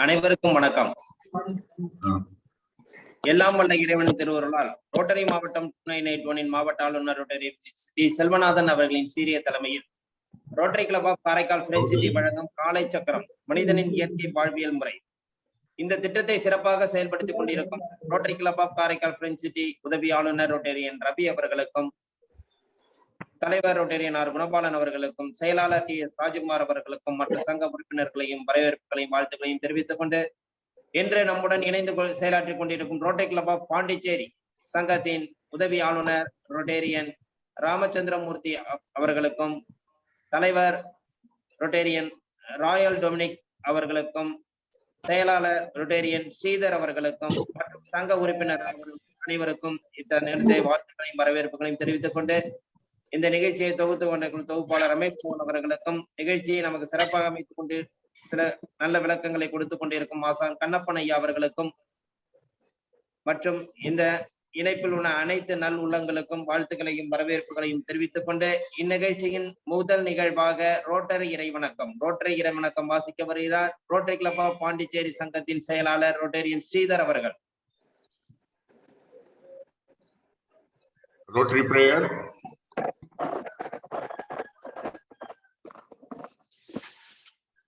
அனைவருக்கும் வணக்கம். எல்லாம் வல்ல இறைவனின் திருவருளால் ரோட்டரி மாவட்டம் மாவட்ட ஆளுநர் ரோட்டரி டி செல்வநாதன் அவர்களின் சீரிய தலைமையில் rotary club of Karaikal French city வழங்கும் காலை சக்கரம் மனிதனின் இயற்கை வாழ்வியல் முறை இந்த திட்டத்தை சிறப்பாக செயல்படுத்திக் கொண்டிருக்கும் rotary club of Karaikal French city உதவி ஆளுநர் ரோட்டரியன் ரவி அவர்களுக்கும், தலைவர் ரோட்டரியன் ஆர் குணபாலன் அவர்களுக்கும், செயலாளர் டி எஸ் ராஜ்குமார் அவர்களுக்கும், மற்ற சங்க உறுப்பினர்களையும் வரவேற்புகளையும் வாழ்த்துக்களையும் தெரிவித்துக் கொண்டு இன்று நம்முடன் இணைந்து செயலாற்றிக் கொண்டிருக்கும் ரோட்டரி கிளப் ஆஃப் பாண்டிச்சேரி சங்கத்தின் உதவி ஆளுநர் ரோட்டேரியன் ராமச்சந்திரமூர்த்தி அவர்களுக்கும், தலைவர் ரோட்டேரியன் ராயல் டொமினிக் அவர்களுக்கும், செயலாளர் ரோட்டேரியன் ஸ்ரீதர் அவர்களுக்கும், மற்றும் சங்க உறுப்பினர் அனைவருக்கும் இத்தனை நேரத்தை வாழ்த்துக்களையும் வரவேற்புகளையும் தெரிவித்துக் கொண்டு இந்த நிகழ்ச்சியை தொகுத்து கொண்டிருக்கும் தொகுப்பாளர் ரமேஷ் மோகன் அவர்களுக்கும், நிகழ்ச்சியை நமக்கு சிறப்பாக அமைத்துக் கொண்டு சில நல்ல விளக்கங்களை கொடுத்து கொண்டிருக்கும் ஆசான் கண்ணப்பன் ஐயா அவர்களுக்கும் மற்றும் இந்த இணைப்பில் உள்ள அனைத்து நல் உள்ளங்களுக்கும் வாழ்த்துக்களையும் வரவேற்புகளையும் தெரிவித்துக் கொண்டு இந்நிகழ்ச்சியின் முதல் நிகழ்வாக ரோட்டரி இறைவணக்கம் வாசிக்க வருகிறார் ரோட்டரி கிளப் ஆஃப் பாண்டிச்சேரி சங்கத்தின் செயலாளர் ரோட்டரியன் ஸ்ரீதர் அவர்கள். Rotary prayer.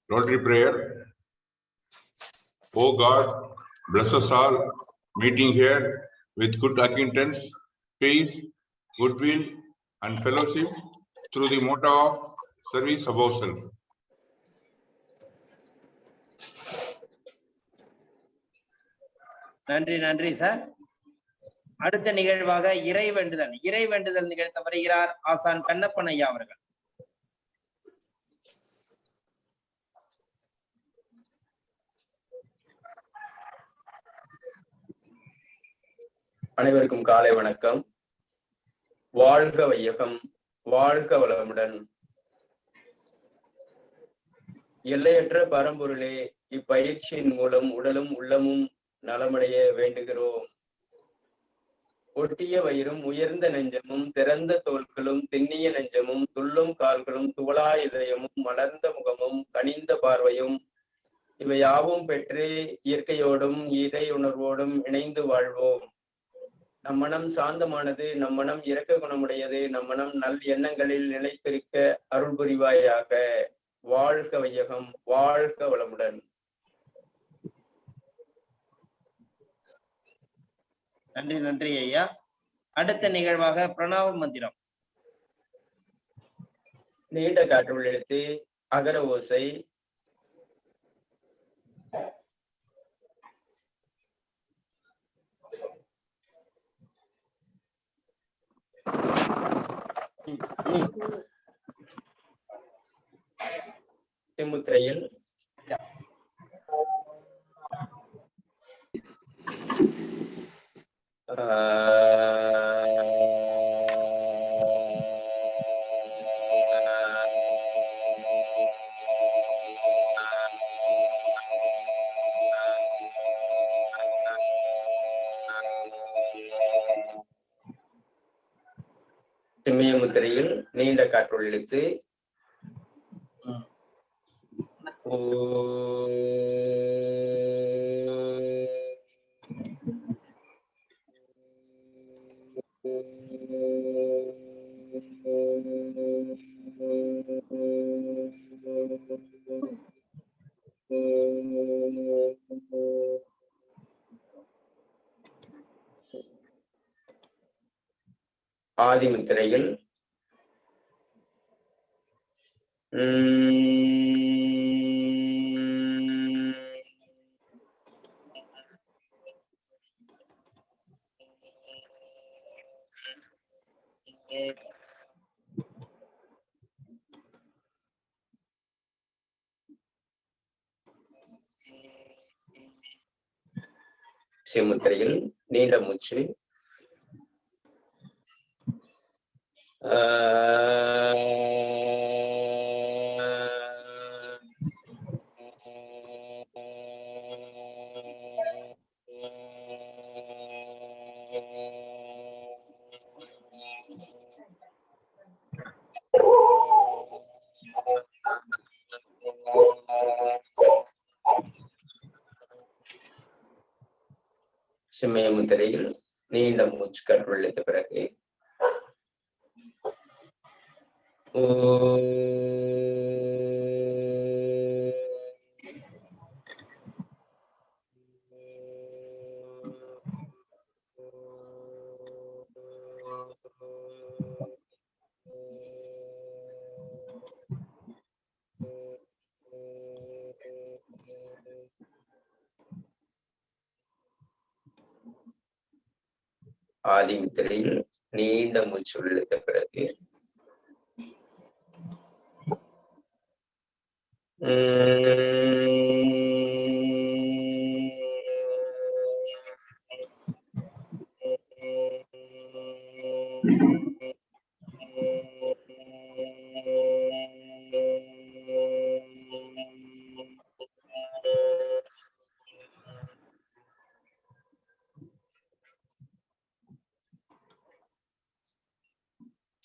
Rotary prayer. Oh God, bless us all, meeting here with good acquaintance, peace, goodwill, and fellowship through the motto of service above self. நன்றி சார். அடுத்த நிகழ்வாக இறைவேண்டுதல் நிகழ்த்த வருகிறார் ஆசான் கண்ணப்பன் ஐயா அவர்கள். அனைவருக்கும் காலை வணக்கம். வாழ்க வையகம், வாழ்க வளமுடன். எல்லையற்ற பரம்பொருளே, இப்பயிற்சியின் மூலம் உடலும் உள்ளமும் நலமடைய வேண்டுகிறோம். ஒட்டிய வயிறும் உயர்ந்த நெஞ்சமும் திறந்த தோள்களும் திண்ணிய நெஞ்சமும் துள்ளும் கால்களும் துவளா இதயமும் மலர்ந்த முகமும் கனிந்த பார்வையும் இவை யாவும் பெற்று இயற்கையோடும் இறை உணர்வோடும் இணைந்து வாழ்வோம். நம் மனம் சாந்தமானது, நம் மனம் இரக்க குணமுடையது, நம் மனம் நல் எண்ணங்களில் நிலைத்திருக்க அருள் புரிவாயாக. வாழ்க வையகம், வாழ்க வளமுடன். நன்றி ஐயா. அடுத்த நிகழ்வாக பிரணவ மந்திரம். நீண்ட காற்றுள் எழுத்து அகர ஓசை முத்திரையில் சிம்மிய முத்திரையில் நீண்ட காற்றுள் இழுத்து ஆதி முத்திரையில் சிமுத்திரையில் நீண்ட மூச்சு திரையில் நீண்ட மூச்சு கற்றுழைத்த பிறகு ஆதி முத்திரையில் நீண்ட மூச்சு இழுத்த பிறகு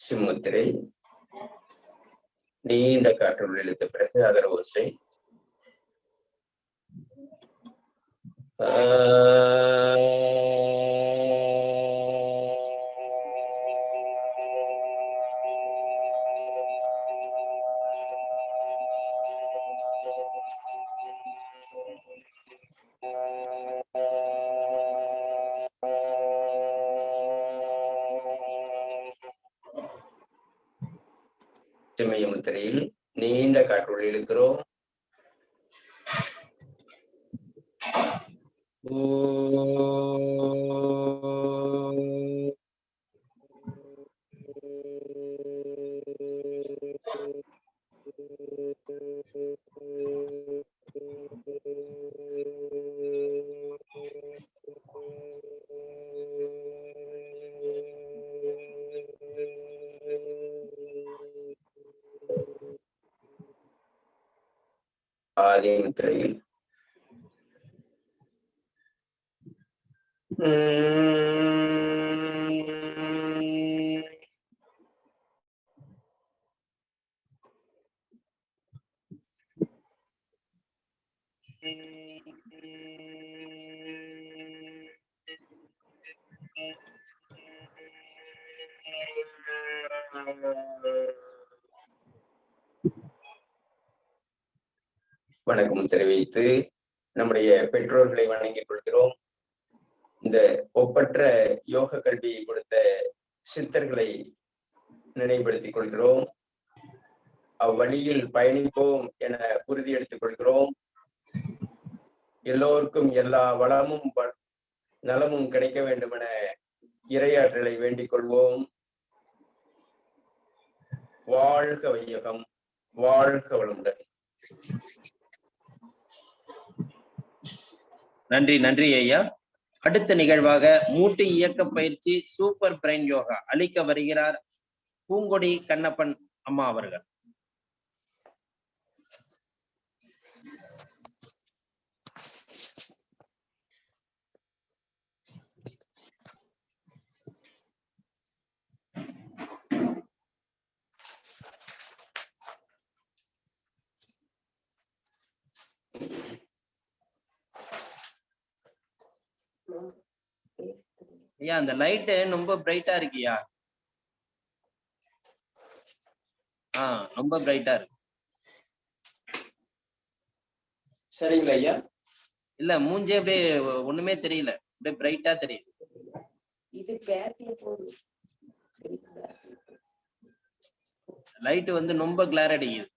சிம்முத்திரை நீண்ட காற்றுள் இழுத்த பிறகு அகர ஓசை சிம்மய முத்திரையில் நீண்ட காற்றுள் இழுக்கிறோம். ஆதி முத்திரையில் வணக்கம் தெரிவித்து நம்முடைய பெற்றோர்களை வணங்கிக் கொள்கிறோம். இந்த ஒப்பற்ற யோக கல்வியை கொடுத்த சித்தர்களை நினைவுபடுத்திக் கொள்கிறோம். அவ்வழியில் பயணிப்போம் என உறுதி எடுத்துக் கொள்கிறோம். எல்லோருக்கும் எல்லா வளமும் நலமும் கிடைக்க வேண்டும் என இறையாற்றலை வேண்டிக் கொள்வோம். வாழ்க வையகம், வாழ்க வளமுடன். நன்றி நன்றி ஐயா. அடுத்த நிகழ்வாக மூட்டு இயக்க பயிற்சி சூப்பர் பிரைன் யோகா அளிக்க வருகிறார் பூங்கொடி கண்ணப்பன் அம்மா அவர்கள். ஐயா அந்த லைட்டு ரொம்ப பிரைட்டா இருக்கியா? ரொம்ப பிரைட்டா இருக்கு. சரிங்களா ஐயா? இல்ல மூஞ்சே அப்படியே ஒண்ணுமே தெரியல, அப்படியே பிரைட்டா தெரியுது. இது பேக்ல போடு. லைட் வந்து ரொம்ப கிளார் அடிக்குது.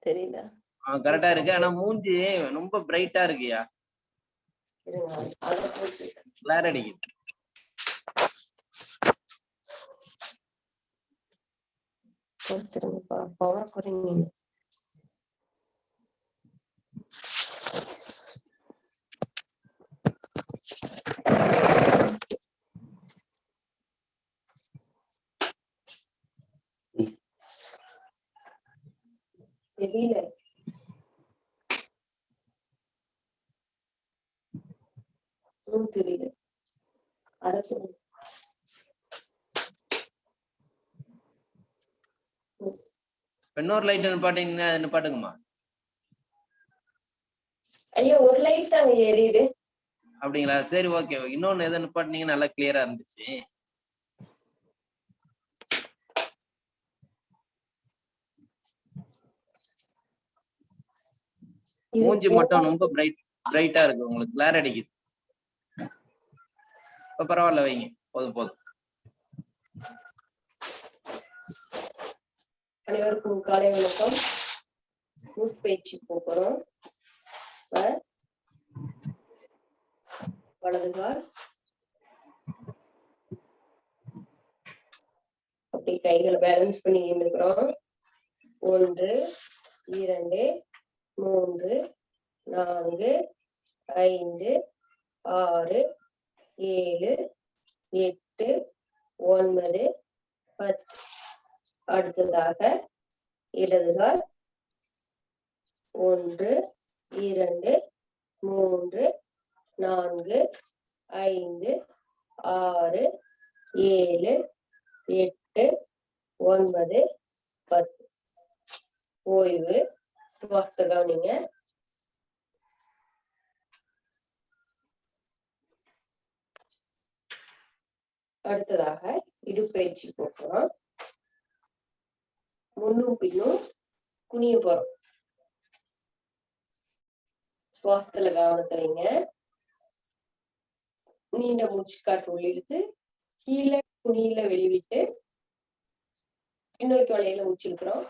தெரியுதா? கரெக்டா இருக்கு. ஆனா மூஞ்சி ரொம்ப பிரைட்டா இருக்குயா, கிளார் அடிக்குது. பவர் குறைங்க. தெரியல. தெரியல. அதை இன்னொரு லைட் நிப்பாட்டிங்கன்னா நிப்பாட்டுங்கம்மா. ஐயா ஒரு லைட் தாங்க எரியுது. அப்படிங்களா? சரி, ஓகே. இன்னொன்னு எதை நிப்பாட்டினீங்க நல்லா கிளியரா இருந்துச்சு. மூஞ்சி மட்டும் ரொம்ப பிரைட்டா இருக்கு, உங்களுக்கு கிளார் அடிக்குது. இப்ப பரவாயில்ல, வைங்க. போதும் போதும். அனைவருக்கும் காலை வணக்கம். உட்பயிற்சி போகிறோம். வலதுகால் அப்படி கைகளை பேலன்ஸ் பண்ணி நின்றுக்கிறோம். 1 2 3 4 5 6 7 8 9 10. அடுத்ததாக இடதுகால் 1 2 3 4 5 6 7 8 9 10. ஓய்வு. சுவாசத்தை கவனிங்க. அடுத்ததாக இடுப்பயிற்சி போகிறோம். முன்னும் பின்னும் குனிய போறோம். சுவாசத்துல கவனத்தை வைங்க. நீண்ட மூச்சு காற்று உள்ளிழுத்து கீழே குனியில வெளிவிட்டு பின்னோக்கி வளையில மூச்சிருக்கிறோம்.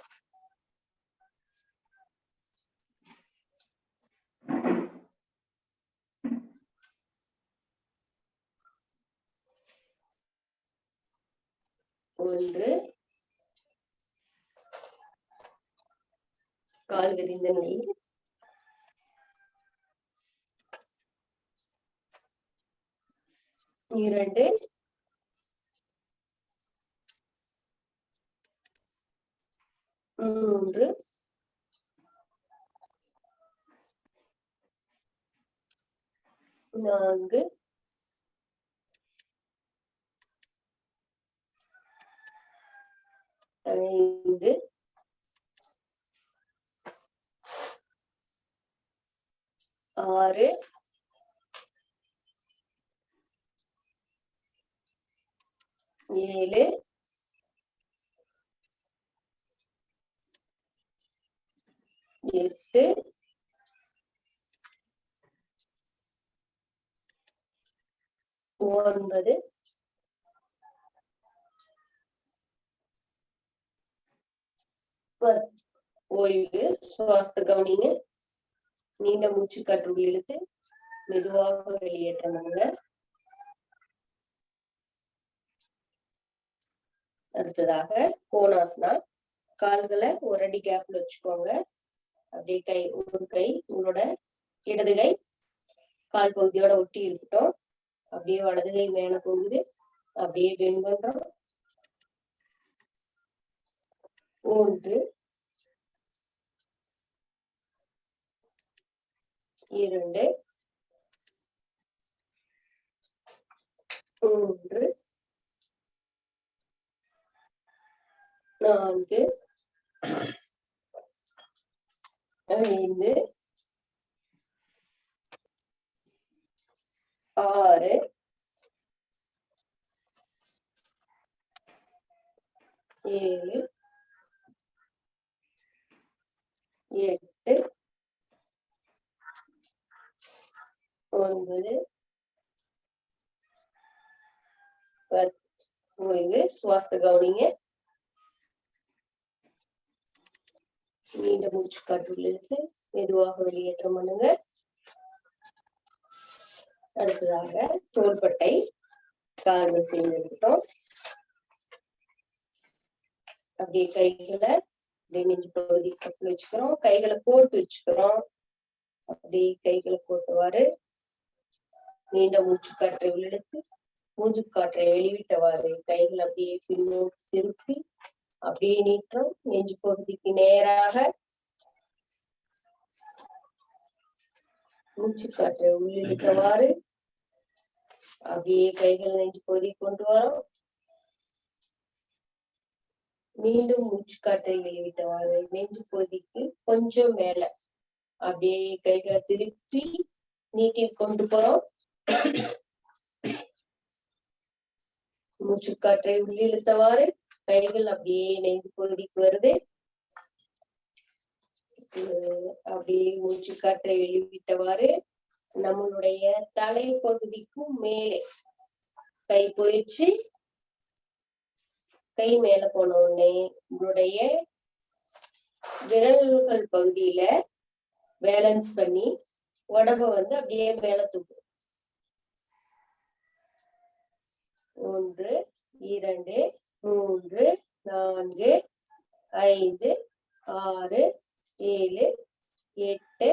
ஒன்று, கால் விரிந்த நிலையில். 2 3 4 5 6 7 8 9 10. ஓய்வு. சுவாசத்தை கவனிங்க. நீண்ட மூச்சு காற்று இழுத்து மெதுவாக வெளியேற்றணுங்க. அடுத்ததாக கோணாசனா. கால்களை ஒரு அடி கேப்ல வச்சுக்கோங்க. அப்படியே ஒரு கை உங்களோட இடது கை கால் பகுதியோட ஒட்டி இருக்கட்டும். அப்படியே வலது கை மேல போகுது. அப்படியே பெண்ட் பண்றோம். 1 2 3 4 5 6 7 8 9 10. ஓய்வு. சுவாசத்தை கவனிங்க. நீண்ட மூச்சு காற்றுள்ள இருந்து மெதுவாக வெளியேற்றம் பண்ணுங்க. அடுத்ததாக தோள்பட்டை கால்கள் சேர்ந்து இருக்கட்டும். அப்படியே கைகளை நெஞ்சு பகுதி கப்பல் வச்சுக்கிறோம். கைகளை போட்டு வச்சுக்கிறோம். அப்படியே கைகளை போட்டுவாரு. நீண்ட மூச்சு காற்றை உள்ளெடுத்து மூச்சு காற்றை வெளிவிட்டவாறு கைகள் அப்படியே பின்னோக்கி திருப்பி அப்படியே நீட்டுறோம். நெஞ்சு பகுதிக்கு நேராக மூச்சு காற்றை உள்ளிழுத்தவாறு அப்படியே கைகள் நெஞ்சு பகுதி கொண்டு வரோம். மீண்டும் மூச்சு காற்றை வெளிவிட்டவாறு நெஞ்சு பகுதிக்கு கொஞ்சம் மேல அப்படியே கைகளை திருப்பி நீட்டி கொண்டு போறோம். மூச்சு காற்றை உள்ளிழுத்தவாறு கைகள் அப்படியே நெஞ்சு பகுதிக்கு வருது. அப்படியே மூச்சு காற்றை வெளிவிட்டவாறு நம்மளுடைய தலை பகுதிக்கும் மேலே கை போயிடுச்சு. கை மேல போன உடனே உங்களுடைய விரல்கள் பகுதியில பேலன்ஸ் பண்ணி உடம்ப வந்து அப்படியே மேல தூக்கும். 1 2 3 4 5 6 7 8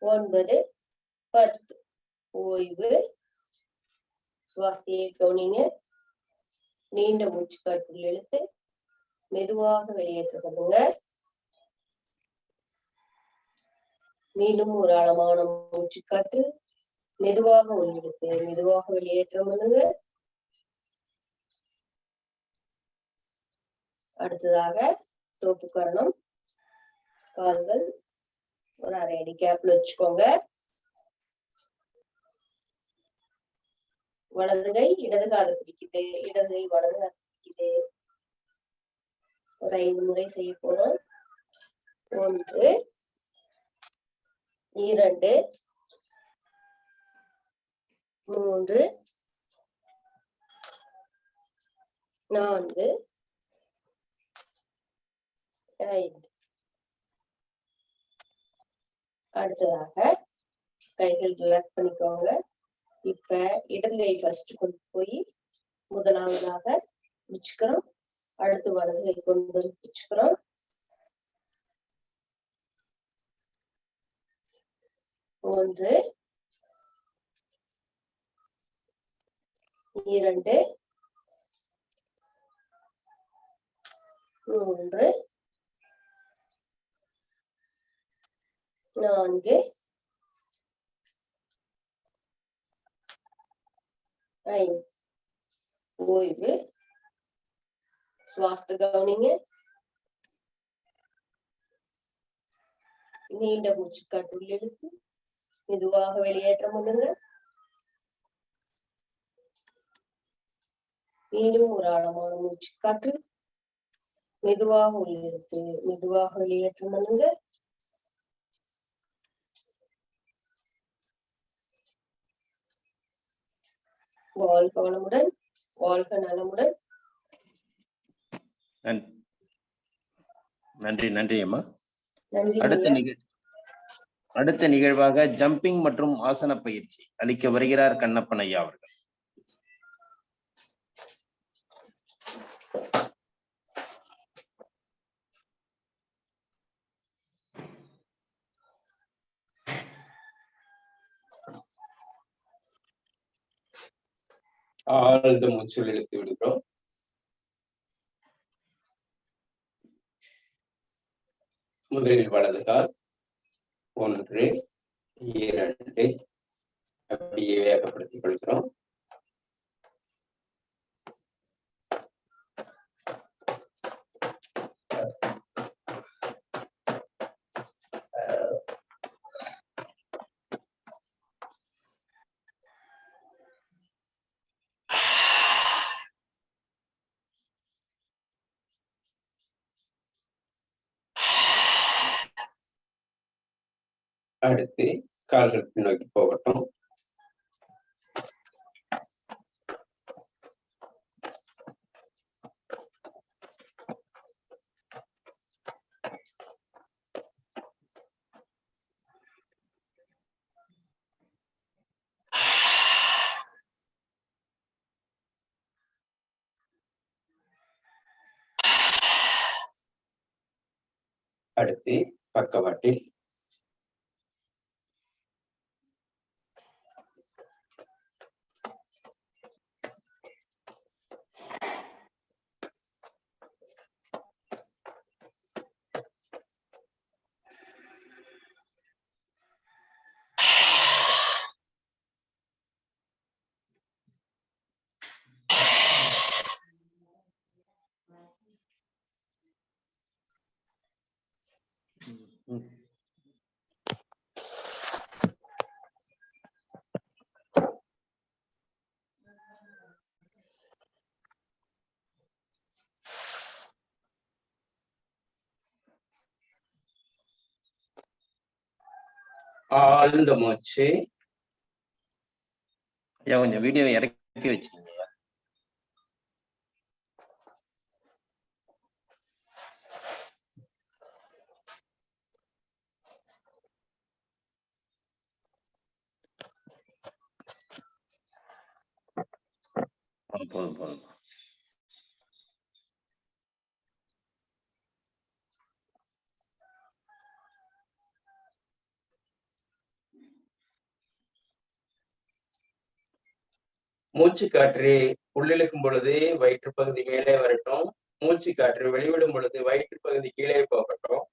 9 10. ஓய்வு. சுவாசத்தை கவனிங்க. நீண்ட மூச்சு காற்றில் இழுத்து மெதுவாக வெளியேற்றப்படுங்க. மீண்டும் ஒரு ஆழமான மூச்சு காற்று மெதுவாக உள்ளிழுத்து மெதுவாக வெளியேற்றம் பண்ணுங்க. அடுத்ததாக தோப்பு கரணம். கால்கள் ஒரு அரை அடி கேப்ல வச்சுக்கோங்க. வலது கை இடது காது பிடிக்குது, இடது கை வலது காது பிடிக்குது. ஒரு 5 முறை செய்ய போறோம். 1 2 3 4 5. அடுத்ததாக கைகள் ரிலாக்ஸ் பண்ணிக்கோங்க. இப்ப இடது கை ஃபர்ஸ்ட் கொண்டு போய் முதலாவதாக வச்சுக்கிறோம். அடுத்து வலது கை கொண்டு வந்து வச்சுக்கிறோம். ஒன்று 2 3 4 5. ஓய்வு. சுவாசத்தை கவனிங்க. நீண்ட மூச்சு காற்று உள்ளிழுத்து மெதுவாக வெளியேற்றம் பண்ணுங்க. மீண்டும் ஒரு ஆழமான மூச்சு காற்று மெதுவாக உள்ளிழுத்து மெதுவாக வெளியேற்றம் பண்ணுங்க. வாழ்க வளமுடன், வாழ்க நலமுடன். நன்றி நன்றி அம்மா. நன்றி. அடுத்த நிகழ்வாக ஜம்பிங் மற்றும் ஆசன பயிற்சி அளிக்க வருகிறார் கண்ணப்பன் ஐயா அவர்கள். ஆழ்ந்த மூச்சுள் இழுத்து விடுகிறோம். முதலில் வலது கால் 1 2 அப்படியே வேகப்படுத்திக் கொள்கிறோம். அடுத்து கால்கள் பின்னோக்கி போகட்டும். அடுத்து பக்கவாட்டில் ஆழ்ந்த மூச்சு. ஐயா கொஞ்சம் வீடியோ இறக்கி வச்சுக்கோங்க. போதும். மூச்சு காற்று உள்ளிழுக்கும் பொழுது வயிற்று பகுதி மேலே வரட்டும். மூச்சு காற்று வெளிவிடும் பொழுது வயிற்று பகுதி கீழே போகட்டும்.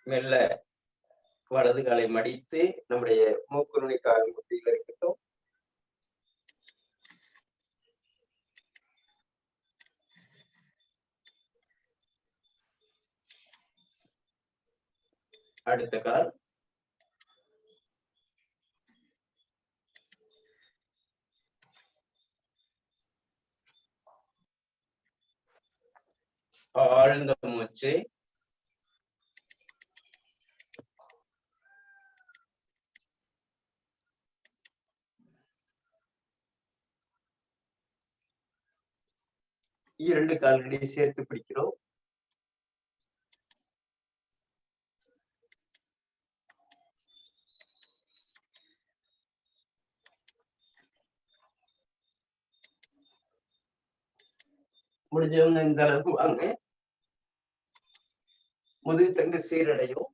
மெல்ல வலது காலை மடித்து நம்முடைய மூக்கு நுனி கால் முட்டியில் இருக்கட்டும். அடுத்த கால். ஆழ்ந்த மூச்சு. இரண்டு கால்களை சேர்த்து பிடிக்கிறோம். முடிஞ்சவங்க இந்த அளவுக்கு வாங்க. முதுகு தண்டு சீரடையும்.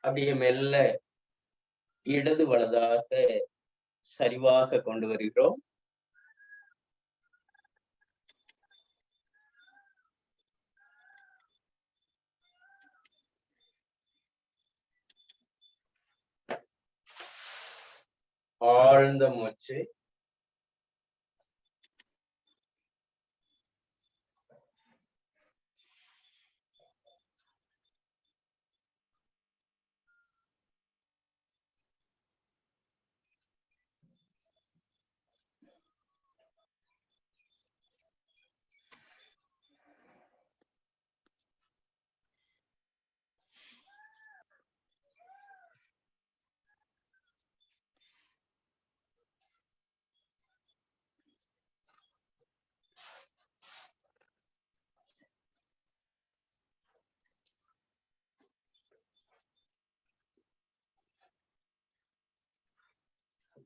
அப்படியே மெல்ல இடது வலதாக சரிவாக கொண்டு வருகிறோம். ஆழ்ந்த மூச்சு.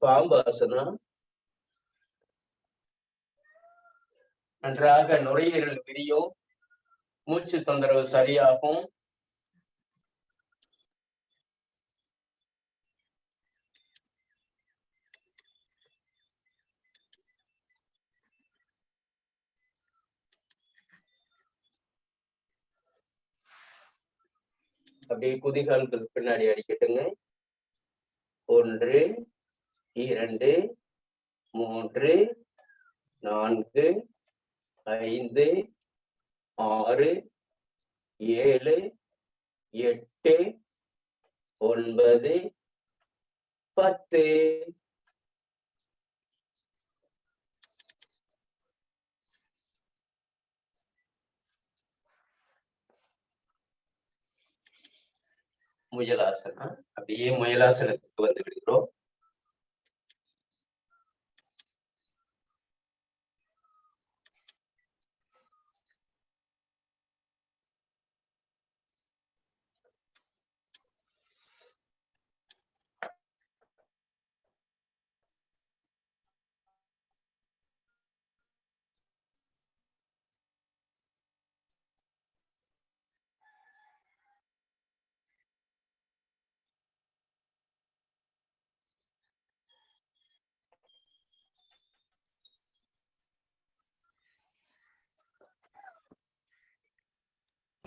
பாம்பாசனம். நன்றாக நுரையீரல் விரியும். மூச்சு தொந்தரவு சரியாகும். அப்படியே குதிகால்கள் பின்னாடி அடிக்கட்டுங்க. 1 2 3 4 5 6 7 8 9 10. முயலாசனம். அப்படியே முயலாசனத்துக்கு வந்து விடுகிறோம்.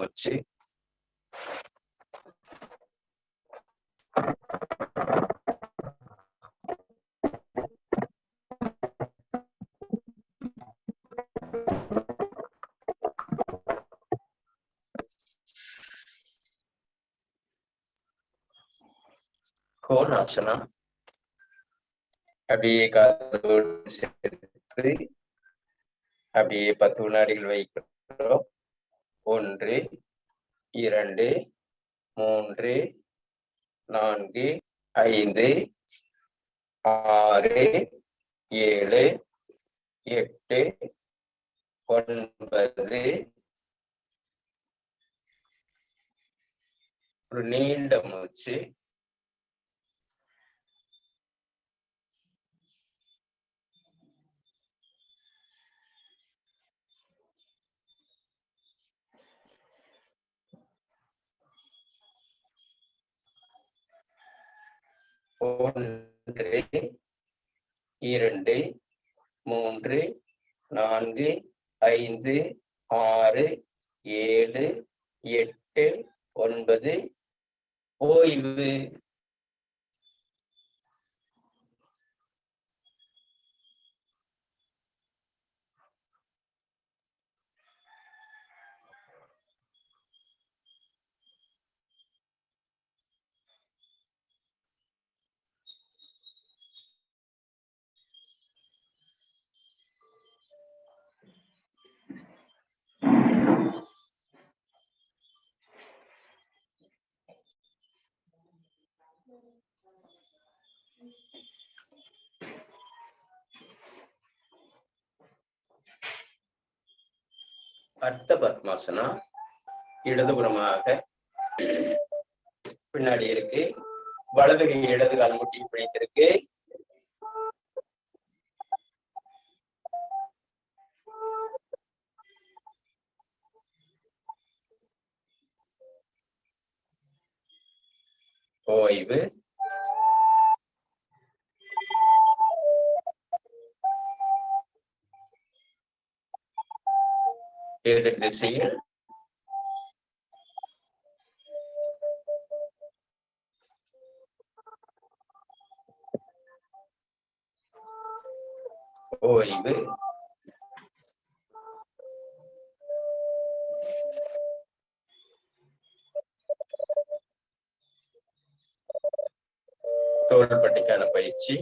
மூச்சு. கோணாசனா. அப்படியே காதோடு சேர்த்து அப்படியே 10 வினாடிகள் வைக்கிறோம். 1 2 3 4 5 6 7 8 9. ஒரு நீண்ட மூச்சு. ஒன்று 2 3 4 5 6 7 8 9. ஓய்வு. அர்த்த பத்மாசனா. இடதுபுறமாக பின்னாடி இருக்கு. வலது கை இடது கால் முட்டி பிடித்திருக்கு. ஓய்வு. எதிர் திசையில். ஓய்வு. தோள்பட்டைக்கான பயிற்சி.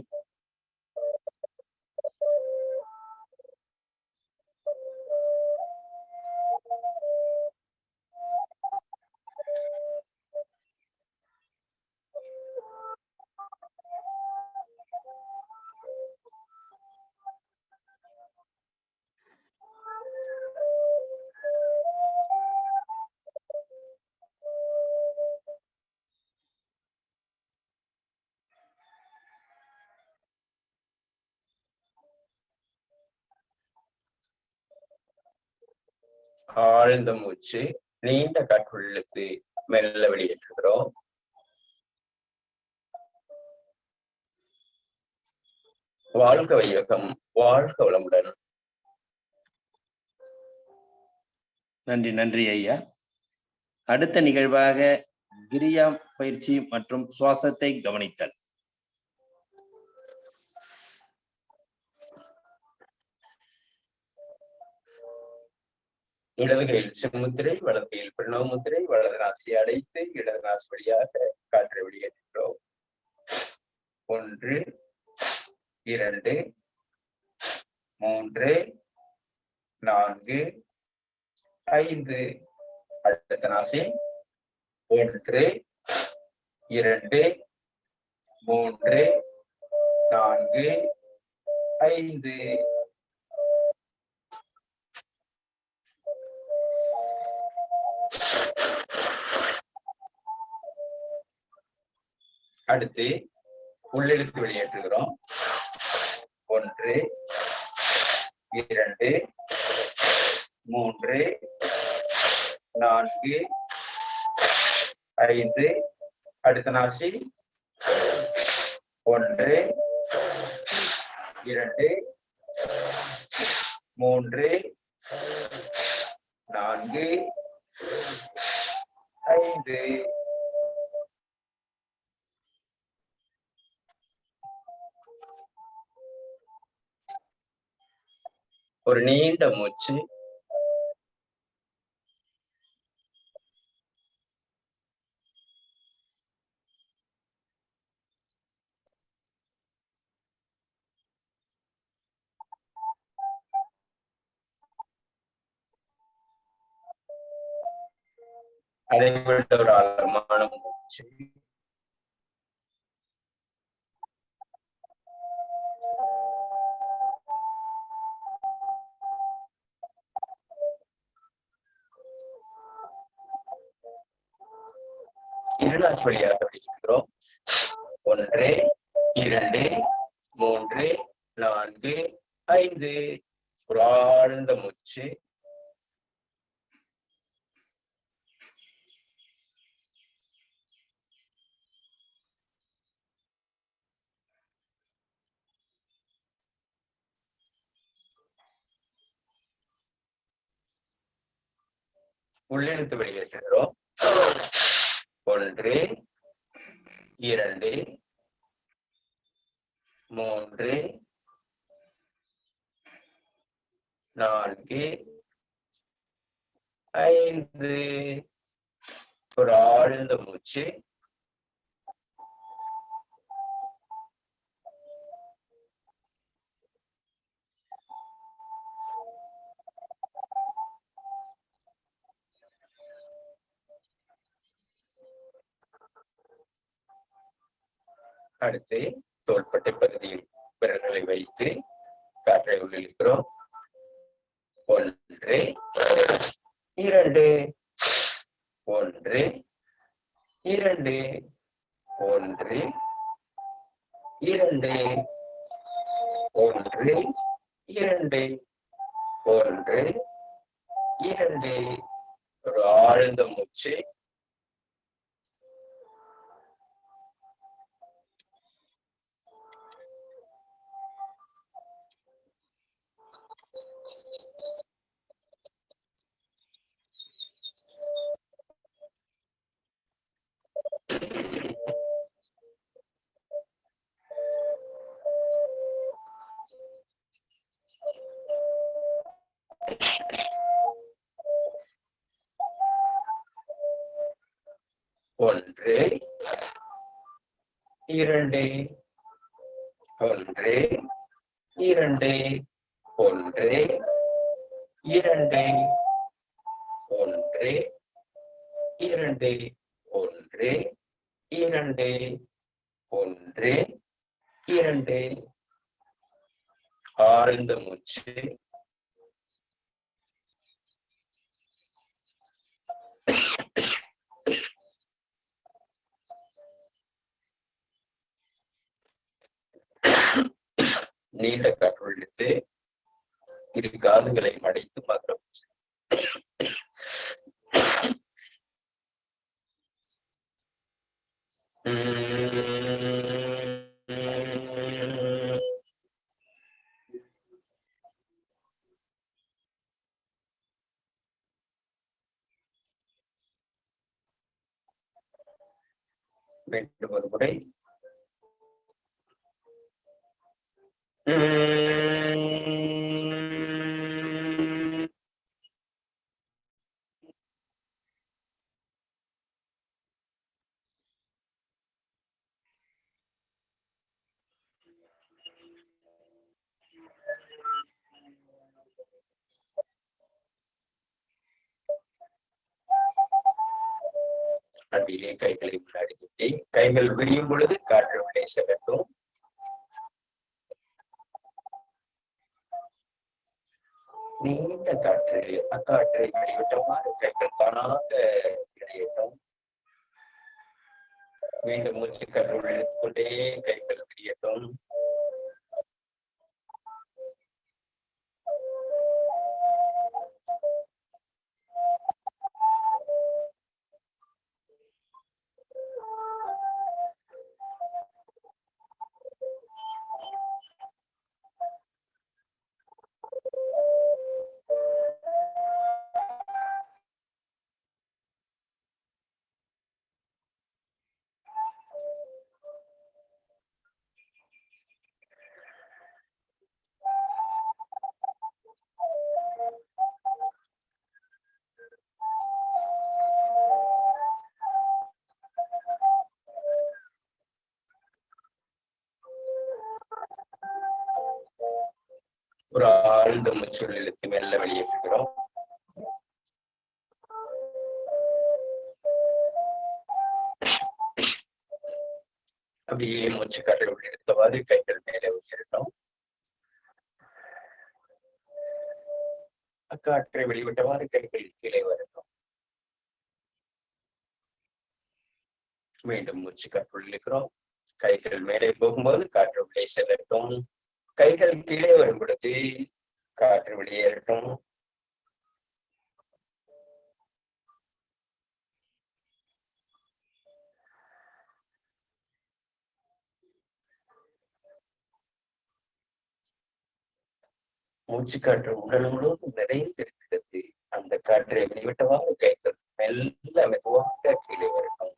ஆழ்ந்த மூச்சு. நீண்ட காற்று இழுத்து மெல்ல வெளியேற்றுகிறோம். வாழ்க வையகம், வாழ்க வளமுடன். நன்றி நன்றி ஐயா. அடுத்த நிகழ்வாக கிரியா பயிற்சி மற்றும் சுவாசத்தை கவனித்தல். இடது கையில் சிம்முத்திரை, வலது கையில் பிரணவ முத்திரை. வலது நாசி அடைத்து இடது நாசி வழியாக காற்றை வெளியேற்றுகிறோம். 1 2 3 4 5. அடுத்த நாசி. 1 2 3 4 5. அடுத்து உள்ளிழுத்து வெளியேற்றுகிறோம். 1 2 3 4 5. அடுத்த நாசி. 1 2 3 4 ஒரு நீண்ட மூச்சு. அதை விட ஒரு ஆழமான மூச்சு. இருநாள் வழியாக விடுகிறோம். 1, 2, 3, 4, 5. ஒரு ஆழ்ந்த மூச்சு. உள்ளிழுத்து வெளியேற்றுகிறோம். 1, 2, 3, 4, 5. ஒரு ஆழ்ந்த மூச்சு. அடுத்து தோள்பட்டை பகுதியில் விரல்களை வைத்து காற்றை உள்ளிழுக்கிறோம். 1, 2, 1, 2, 1, 2, 1, 2, 1, 2. ஒரு ஆழ்ந்த மூச்சு. ஒன்று, 2, 1, 2, 1, 2, 1, 2, 1, 2, 1, 2. ஆழ்ந்த மூச்சு. நீண்ட காற்று இழுத்து இரு காதுகளை மடைத்து மதுர மூச்சு. மீண்டும் ஒரு முறை. அப்படியே கைகளை முன்னாடி கட்டி கைகள் விரியும் பொழுது காற்று உள்ளே செல்லட்டும். நீண்ட காற்று அக்காற்றை வெளிவிட்டவாறு கைகள் தானாக இணையட்டும். மீண்டும் மூச்சு காற்று இழுத்துக் கொண்டே கைகள் விரியட்டும். ஆழ்ந்த மூச்சுள் இழுத்து மெல்ல வெளியேற்றுகிறோம். அப்படியே மூச்சு காற்றை உள்ளிழுத்தவாறு கைகள் மேலே உயரட்டும். காற்றை வெளிவிட்டவாறு கைகள் கீழே வரட்டும். மீண்டும் மூச்சு காற்று உள்ளிழுக்கிறோம். கைகள் மேலே போகும்போது காற்று உள்ளே செல்லட்டும். கைகள் கீழே வரும் பொழுது காற்று வெளியேறட்டும். மூச்சு காற்று உடல் முழுவதும் நிறைந்திருக்கிறது. அந்த காற்றை வெளிவிட்டவாறு கைகள் மெல்ல மெதுவாக கீழே வரட்டும்.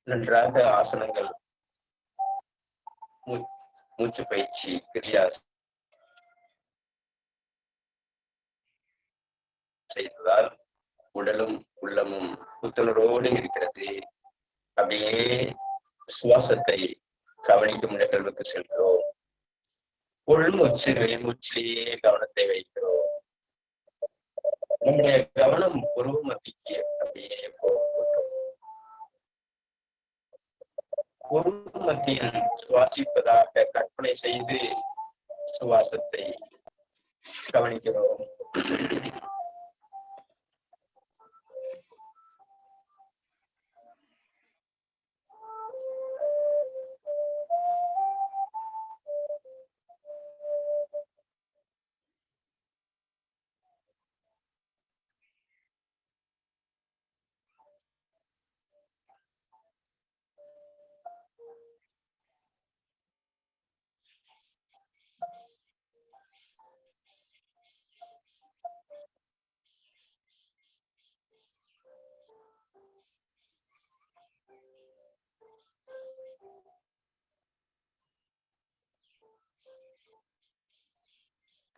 நன்றாக ஆசனங்கள் மூச்சு பயிற்சி கிரியா செய்ததால் உடலும் உள்ளமும் புத்துணர்வோடு இருக்கிறது. அப்படியே சுவாசத்தை கவனிக்கும் நிகழ்வுக்கு செல்கிறோம். உள்மூச்சு வெளிமூச்சிலேயே கவனத்தை வைக்கிறோம். நம்முடைய கவனம் உருவ மத்திக்கு அப்படியே போகட்டும். உருவ மத்தியில் சுவாசிப்பதாக கற்பனை செய்து சுவாசத்தை கவனிக்கிறோம்.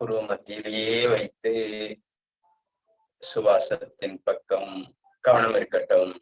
உருவ மத்தியிலேயே வைத்து சுவாசத்தின் பக்கம் கவனம் இருக்கட்டும்.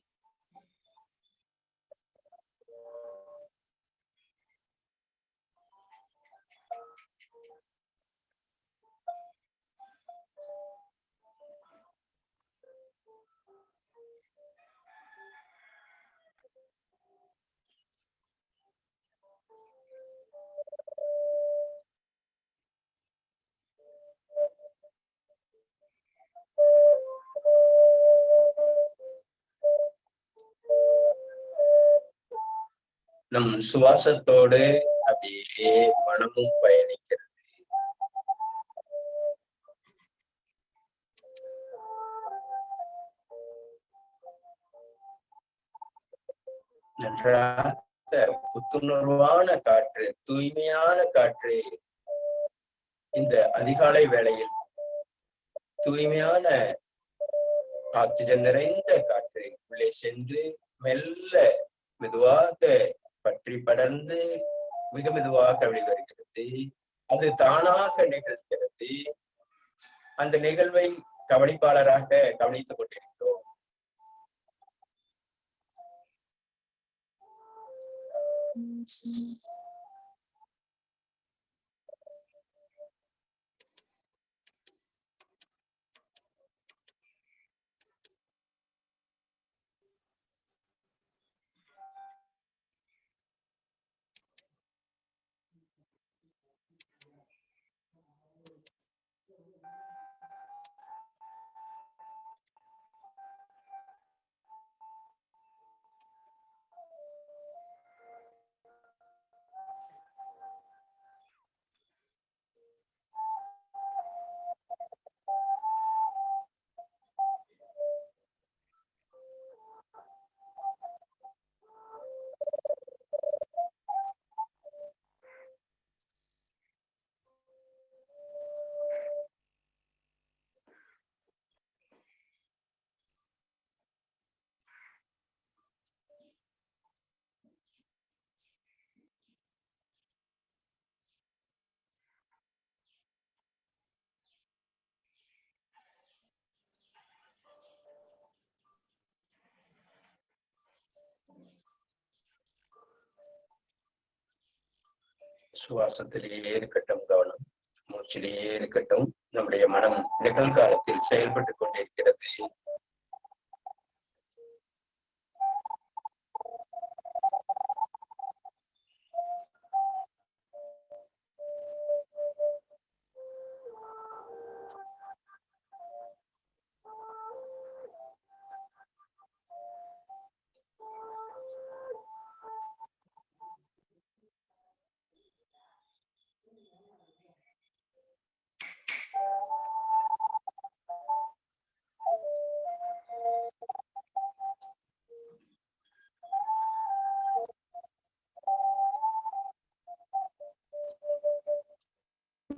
நம் சுவாசத்தோடு அப்படியே மனமும் பயணிக்கிறது. நன்றாக புத்துணர்வான காற்று, தூய்மையான காற்று இந்த அதிகாலை வேளையில் தூய்மையான ஆக்சிஜன் நிறைந்த காற்று உள்ளே சென்று மெல்ல மெதுவாக பற்றி படர்ந்து மிக மெதுவாக வெளிவருகிறது. அது தானாக நிகழ்கிறது. அந்த நிகழ்வை கவனிப்பாளராக கவனித்துக் கொண்டிருக்கிறோம். சுவாசத்திலேயே இருக்கட்டும் கவனம், மூச்சிலேயே இருக்கட்டும். நம்முடைய மனம் நிகழ்காலத்தில் செயல்பட்டு கொண்டிருக்கிறது.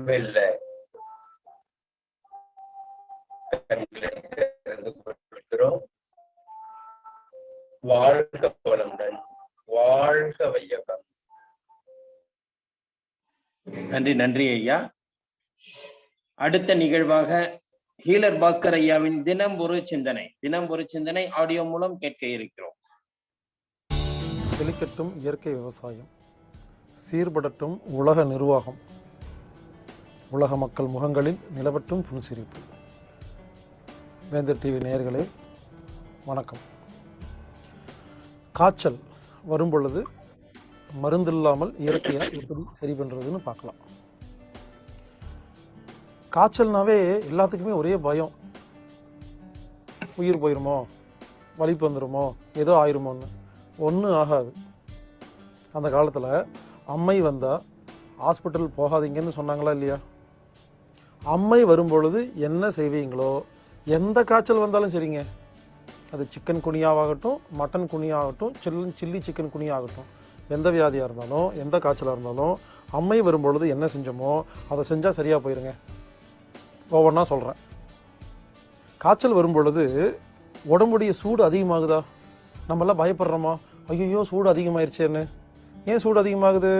மெல்ல கண்களை திறந்து கொண்டிருக்கிறோம். வாழ்க வளமுடன், வாழ்க வையகம். நன்றி நன்றி ஐயா. அடுத்த நிகழ்வாக ஹீலர் பாஸ்கர் ஐயாவின் தினம் ஒரு சிந்தனை ஆடியோ மூலம் கேட்க இருக்கிறோம். செழிக்கட்டும் இயற்கை விவசாயம், சீர்படட்டும் உலக நிர்வாகம், உலக மக்கள் முகங்களில் நிலவட்டும் புன்சிரிப்பு. வேந்தர் டிவி நேயர்களே வணக்கம். காய்ச்சல் வரும் பொழுது மருந்தில்லாமல் இயற்கையாக எப்படி சரி பண்ணுறதுன்னு பார்க்கலாம். காய்ச்சல்னாவே எல்லாத்துக்குமே ஒரே பயம், உயிர் போயிருமோ, வலிப்பு வந்துடுமோ, ஏதோ ஆயிருமோன்னு. ஒன்றும் ஆகாது. அந்த காலத்தில் அம்மை வந்தால் ஹாஸ்பிட்டல் போகாதீங்கன்னு சொன்னாங்களா இல்லையா? அம்மை வரும்பொழுது என்ன செய்வீங்களோ, எந்த காய்ச்சல் வந்தாலும் சரிங்க, அது சிக்கன் குனியாவாகட்டும், மட்டன் குனியாகட்டும், சில்லி சிக்கன் குனியாகட்டும், எந்த வியாதியாக இருந்தாலும், எந்த காய்ச்சலாக இருந்தாலும், அம்மை வரும்பொழுது என்ன செஞ்சோமோ அதை செஞ்சால் சரியாக போயிருங்க. ஒவ்வொன்றா சொல்கிறேன். காய்ச்சல் வரும்பொழுது உடம்புடைய சூடு அதிகமாகுதா? நம்மளாம் பயப்படுறோமா, ஐயோ சூடு அதிகமாகிடுச்சேன்னு. ஏன் சூடு அதிகமாகுது?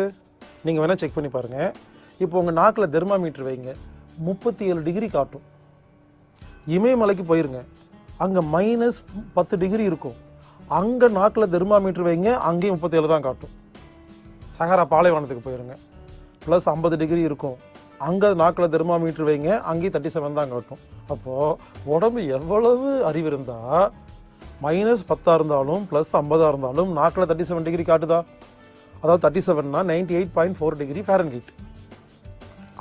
நீங்கள் வேணால் செக் பண்ணி பாருங்கள். இப்போ உங்கள் நாக்கில் தெர்மாமீட்டர் வைங்க, 37 டிகிரி காட்டும். இமயமலைக்கு போயிருங்க, அங்கே -10 டிகிரி இருக்கும். அங்கே நாக்கில் தெர்மாமீட்டர் வைங்க, அங்கேயும் 37 தான் காட்டும். சஹாரா பாலைவனத்துக்கு போயிருங்க, +50 டிகிரி இருக்கும். அங்கே நாக்கில் தெர்மாமீட்டர் வைங்க, அங்கேயும் 37 தான் காட்டும். அப்போது உடம்பு எவ்வளவு அறிவு இருந்தால் -10 இருந்தாலும் +50 இருந்தாலும் நாக்கில் 37 டிகிரி காட்டுதா? அதாவது 37னா 98.4 டிகிரி ஃபாரன்ஹீட்.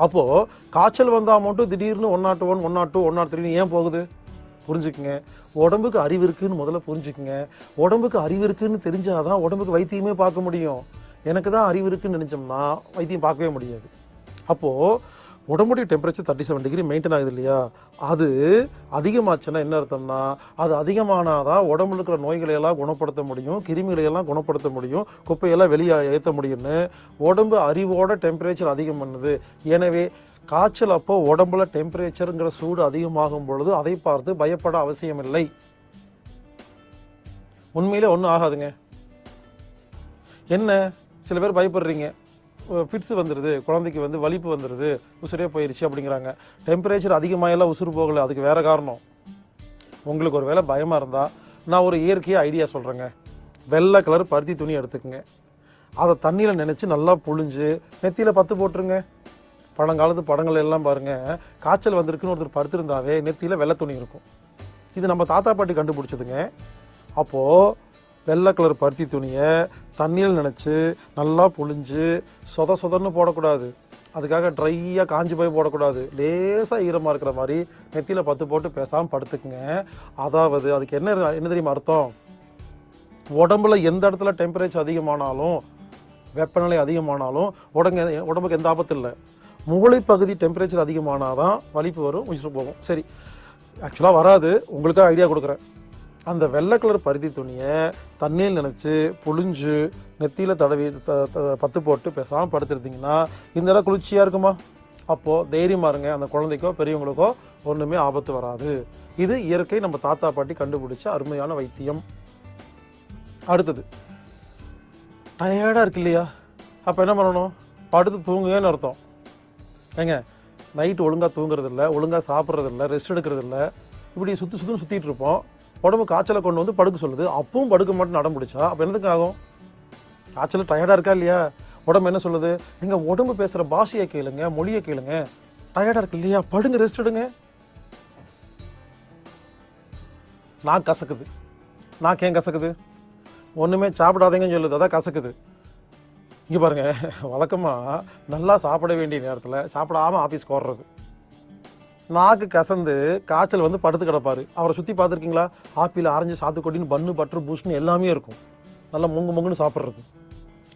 அப்போது காய்ச்சல் வந்தால் மட்டும் திடீர்னு 101, 102, 103 ஏன் போகுது? புரிஞ்சுக்குங்க. உடம்புக்கு அறிவு இருக்குன்னு முதல்ல புரிஞ்சுக்குங்க. உடம்புக்கு அறிவு இருக்குன்னு தெரிஞ்சாதான் உடம்புக்கு வைத்தியமே பார்க்க முடியும். எனக்கு தான் அறிவு இருக்குன்னு நினச்சோம்னா வைத்தியம் பார்க்கவே முடியாது. அப்போது உடம்புடைய டெம்பரேச்சர் 37 டிகிரி மெயின்டைன் ஆகுது இல்லையா? அது அதிகமாச்சுன்னா என்ன அர்த்தம்னா, அது அதிகமானாதான் உடம்புல இருக்கிற நோய்களையெல்லாம் குணப்படுத்த முடியும், கிருமிகளையெல்லாம் குணப்படுத்த முடியும், குப்பையெல்லாம் வெளியே ஏற்ற முடியும்னு உடம்பு அறிவோட டெம்பரேச்சர் அதிகம் பண்ணுது. எனவே காய்ச்சல் அப்போ உடம்புல டெம்பரேச்சருங்கிற சூடு அதிகமாகும் பொழுது அதை பார்த்து பயப்பட அவசியம் இல்லை. உண்மையிலே ஒன்றும் ஆகாதுங்க. என்ன சில பேர் பயப்படுறீங்க, ஃபிட்ஸ் வந்துடுது, குழந்தைக்கு வலிப்பு வந்துடுது, உசுரே போயிடுச்சு அப்படிங்கிறாங்க. டெம்பரேச்சர் அதிகமாகலாம் உசுறு போகலை, அதுக்கு வேறு காரணம். உங்களுக்கு ஒரு வேளை பயமாக இருந்தால் நான் ஒரு இயற்கையாக ஐடியா சொல்கிறேங்க. வெள்ளை கலர் பருத்தி துணி எடுத்துக்கோங்க, அதை தண்ணியில் நினச்சி நல்லா புழிஞ்சு நெத்தியில் 10 போட்டுருங்க. பழங்காலத்து படங்கள் எல்லாம் பாருங்கள், காய்ச்சல் வந்திருக்குன்னு ஒருத்தர் படுத்திருந்தாவே நெத்தியில் வெள்ளை துணி இருக்கும். இது நம்ம தாத்தா பாட்டி கண்டுபிடிச்சதுங்க. அப்போது வெள்ளை கலர் பருத்தி துணியை தண்ணியில் நினச்சி நல்லா புழிஞ்சு சொதன்னு போடக்கூடாது. அதுக்காக ட்ரையாக காஞ்சி போய் போடக்கூடாது. லேசாக ஈரமாக இருக்கிற மாதிரி நெத்தியில் 10 போட்டு பேசாமல் படுத்துக்குங்க. அதாவது அதுக்கு என்ன தெரியுமா அர்த்தம்? உடம்புல எந்த இடத்துல டெம்பரேச்சர் அதிகமானாலும், வெப்பநிலை அதிகமானாலும் உடம்புக்கு எந்த ஆபத்து இல்லை. முகலை பகுதி டெம்பரேச்சர் அதிகமானாதான் வலிப்பு வரும், உயிர் போகும். சரி, ஆக்சுவலாக வராது, உங்களுக்காக ஐடியா கொடுக்குறேன். அந்த வெள்ளை கலர் பருத்தி துணியை தண்ணியில் நினச்சி புழிஞ்சு நெத்தியில் தடவி 10 போட்டு பேசாமல் படுத்துருந்தீங்கன்னா இந்த இடம் குளிர்ச்சியாக இருக்குமா? அப்போது தைரியமாக இருங்க, அந்த குழந்தைக்கோ பெரியவங்களுக்கோ ஒன்றுமே ஆபத்து வராது. இது இயற்கை, நம்ம தாத்தா பாட்டி கண்டுபிடிச்ச அருமையான வைத்தியம். அடுத்தது, டயர்டாக இருக்கு இல்லையா? அப்போ என்ன பண்ணணும்? படுத்து தூங்குங்கன்னு அர்த்தம். ஏங்க, நைட்டு ஒழுங்காக தூங்குறதில்ல, ஒழுங்காக சாப்பிட்றதில்ல, ரெஸ்ட் எடுக்கிறதில்ல, இப்படி சுற்றிட்டு இருப்போம். உடம்பு காய்ச்சலை கொண்டு வந்து படுக்க சொல்லுது, அப்பவும் படுக்க மாட்டேன்னு அடம் பிடிச்சா அப்போ என்னதுக்கு ஆகும்? காய்ச்சல் டயர்டாக இருக்கா இல்லையா? உடம்பு என்ன சொல்லுது? எங்க உடம்பு பேசுற பாஷையை கேளுங்க, மொழியை கேளுங்க. டயர்டா இருக்கு இல்லையா, படுங்க, ரெஸ்ட் எடுங்க. நான் கசக்குது. நாக்கு ஏன் கசக்குது? ஒண்ணுமே சாப்பிடாதீங்கன்னு சொல்லுது, அதான் கசக்குது. இங்க பாருங்க, வழக்கமா நல்லா சாப்பிட வேண்டிய நேரத்துல சாப்பிடாம ஆபீஸ்க்கு ஓடுறது. நாக்கு கசந்து காய்ச்சல் வந்து படுத்து கிடப்பாரு. அவரை சுத்தி பார்த்துருக்கீங்களா? ஆப்பிள், ஆரஞ்சு, சாத்துக்குடின்னு பன்னு, பட்டர், பூஸ்ட்னு எல்லாமே இருக்கும். நல்லா முங்குன்னு சாப்பிட்றது.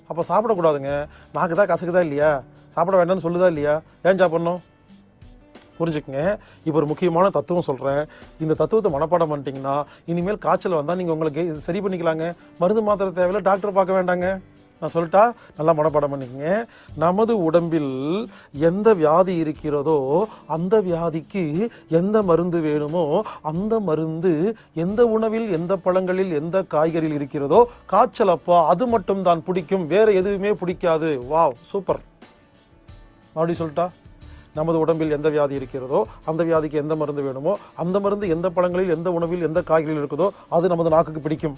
அப்போ சாப்பிடக்கூடாதுங்க. நாக்கு தான் கசக்குதா இல்லையா? சாப்பிட வேண்டாம்னு சொல்லுதா இல்லையா? ஏன் சாப்பிட்ணும்? புரிஞ்சுக்குங்க. இப்போ ஒரு முக்கியமான தத்துவம் சொல்கிறேன். இந்த தத்துவத்தை மனப்பாடம் பண்ணிட்டீங்கன்னா இனிமேல் காய்ச்சல் வந்தால் நீங்கள் உங்களுக்கு சரி பண்ணிக்கலாங்க. மருந்து மாத்திரை தேவையில்லை, டாக்டர் பார்க்க வேண்டாங்க. நான் சொல்லிட்டா நல்லா மனப்பாடம் பண்ணிக்கங்க. நமது உடம்பில் எந்த வியாதி இருக்கிறதோ அந்த வியாதிக்கு எந்த மருந்து வேணுமோ அந்த மருந்து எந்த உணவில், எந்த பழங்களில், எந்த காய்கறியில் இருக்கிறதோ காய்ச்சல் அப்போ அது மட்டும் தான் பிடிக்கும், வேற எதுவுமே பிடிக்காது. Wow, super. அப்படி சொல்லிட்டா நமது உடம்பில் எந்த வியாதி இருக்கிறதோ அந்த வியாதிக்கு எந்த மருந்து வேணுமோ அந்த மருந்து எந்த பழங்களில், எந்த உணவில், எந்த காய்கறியில் இருக்குதோ அது நமது நாக்குக்கு பிடிக்கும்.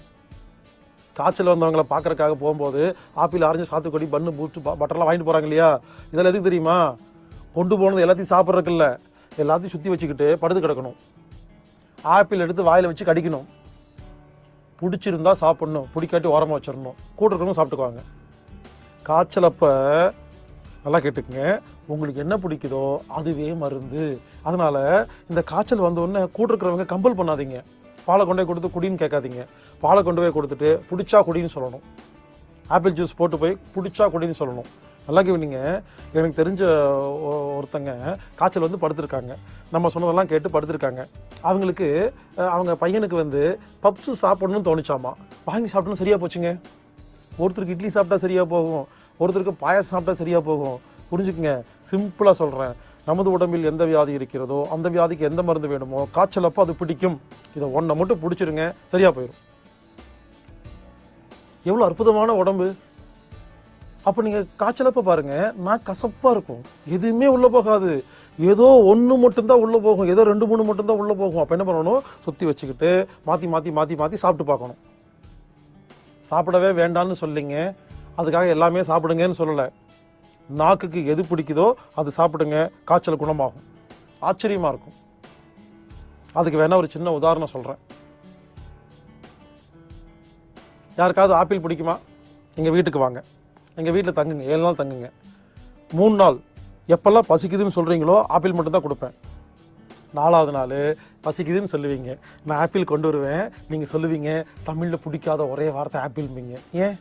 காய்ச்சல் வந்தவங்களை பார்க்கறக்காக போகும்போது ஆப்பிள், ஆரஞ்சு, சாத்துக்குடி, பன்னு, பூஸ்ட், பட்டர்லாம் வாங்கிட்டு போகிறாங்க இல்லையா? இதெல்லாம் எதுக்கு தெரியுமா? கொண்டு போனது எல்லாத்தையும் சாப்பிட்றதுக்கு இல்லை, எல்லாத்தையும் சுற்றி வச்சுக்கிட்டு படுத்து கிடக்கணும். ஆப்பிள் எடுத்து வாயில் வச்சு கடிக்கணும். பிடிச்சிருந்தா சாப்பிடணும், பிடிக்காட்டி ஓரமாக வச்சிடணும். கூட இருக்கணும் சாப்பிட்டுக்குவாங்க. காய்ச்சல் அப்போ நல்லா கேட்டுக்குங்க, உங்களுக்கு என்ன பிடிக்குதோ அதுவே மருந்து. அதனால் இந்த காய்ச்சல் வந்தோடனே கூட இருக்கிறவங்க கம்பல் பண்ணாதீங்க. பாலை கொண்டு போய் கொடுத்து குடின்னு கேட்காதீங்க. பாலை கொண்டு போய் கொடுத்துட்டு பிடிச்சா குடின்னு சொல்லணும். ஆப்பிள் ஜூஸ் போட்டு போய் பிடிச்சா குடின்னு சொல்லணும். நல்லா கேவீங்க. எனக்கு தெரிஞ்ச ஒருத்தங்க காய்ச்சல் வந்து படுத்திருக்காங்க. நம்ம சொன்னதெல்லாம் கேட்டு படுத்திருக்காங்க. அவங்களுக்கு அவங்க பையனுக்கு வந்து பப்ஸு சாப்பிடணும்னு தோணிச்சாமா. வாங்கி சாப்பிட்டோன்னு சரியாக போச்சுங்க. ஒருத்தருக்கு இட்லி சாப்பிட்டா சரியாக போகும், ஒருத்தருக்கு பாயாசம் சாப்பிட்டா சரியாக போகும். புரிஞ்சுக்குங்க, சிம்பிளாக சொல்கிறேன். நமது உடம்பில் எந்த வியாதி இருக்கிறதோ அந்த வியாதிக்கு எந்த மருந்து வேணுமோ காய்ச்சல் அப்போ அது பிடிக்கும். இதை ஒன்றை மட்டும் பிடிச்சிருங்க, சரியாக போயிடும். எவ்வளோ அற்புதமான உடம்பு. அப்போ நீங்கள் காய்ச்சலப்போ பாருங்கள், நான் கசப்பாக இருக்கும், எதுவுமே உள்ளே போகாது. ஏதோ ஒன்று மட்டும்தான் உள்ளே போகும், ஏதோ 2-3 மட்டும்தான் உள்ளே போகும். அப்போ என்ன பண்ணணும்? சுற்றி வச்சுக்கிட்டு மாற்றி மாற்றி மாற்றி மாற்றி சாப்பிட்டு பார்க்கணும். சாப்பிடவே வேண்டான்னு சொல்லிங்க, அதுக்காக எல்லாமே சாப்பிடுங்கன்னு சொல்லலை. நாக்குக்கு எது பிடிக்குதோ அது சாப்பிடுங்க, காய்ச்சல் குணமாகும். ஆச்சரியமாக இருக்கும். அதுக்கு வேணா ஒரு சின்ன உதாரணம் சொல்கிறேன். யாருக்காவது ஆப்பிள் பிடிக்குமா? எங்கள் வீட்டுக்கு வாங்க, எங்கள் வீட்டில் தங்குங்க, 7 நாள் தங்குங்க. 3 நாள் எப்பெல்லாம் பசிக்குதுன்னு சொல்கிறீங்களோ ஆப்பிள் மட்டும்தான் கொடுப்பேன். 4வது நாள் பசிக்குதுன்னு சொல்லுவீங்க, நான் ஆப்பிள் கொண்டு வருவேன். நீங்கள் சொல்லுவீங்க தமிழில் பிடிக்காத ஒரே வார்த்தை ஆப்பிள்ம்பீங்க. ஏன்?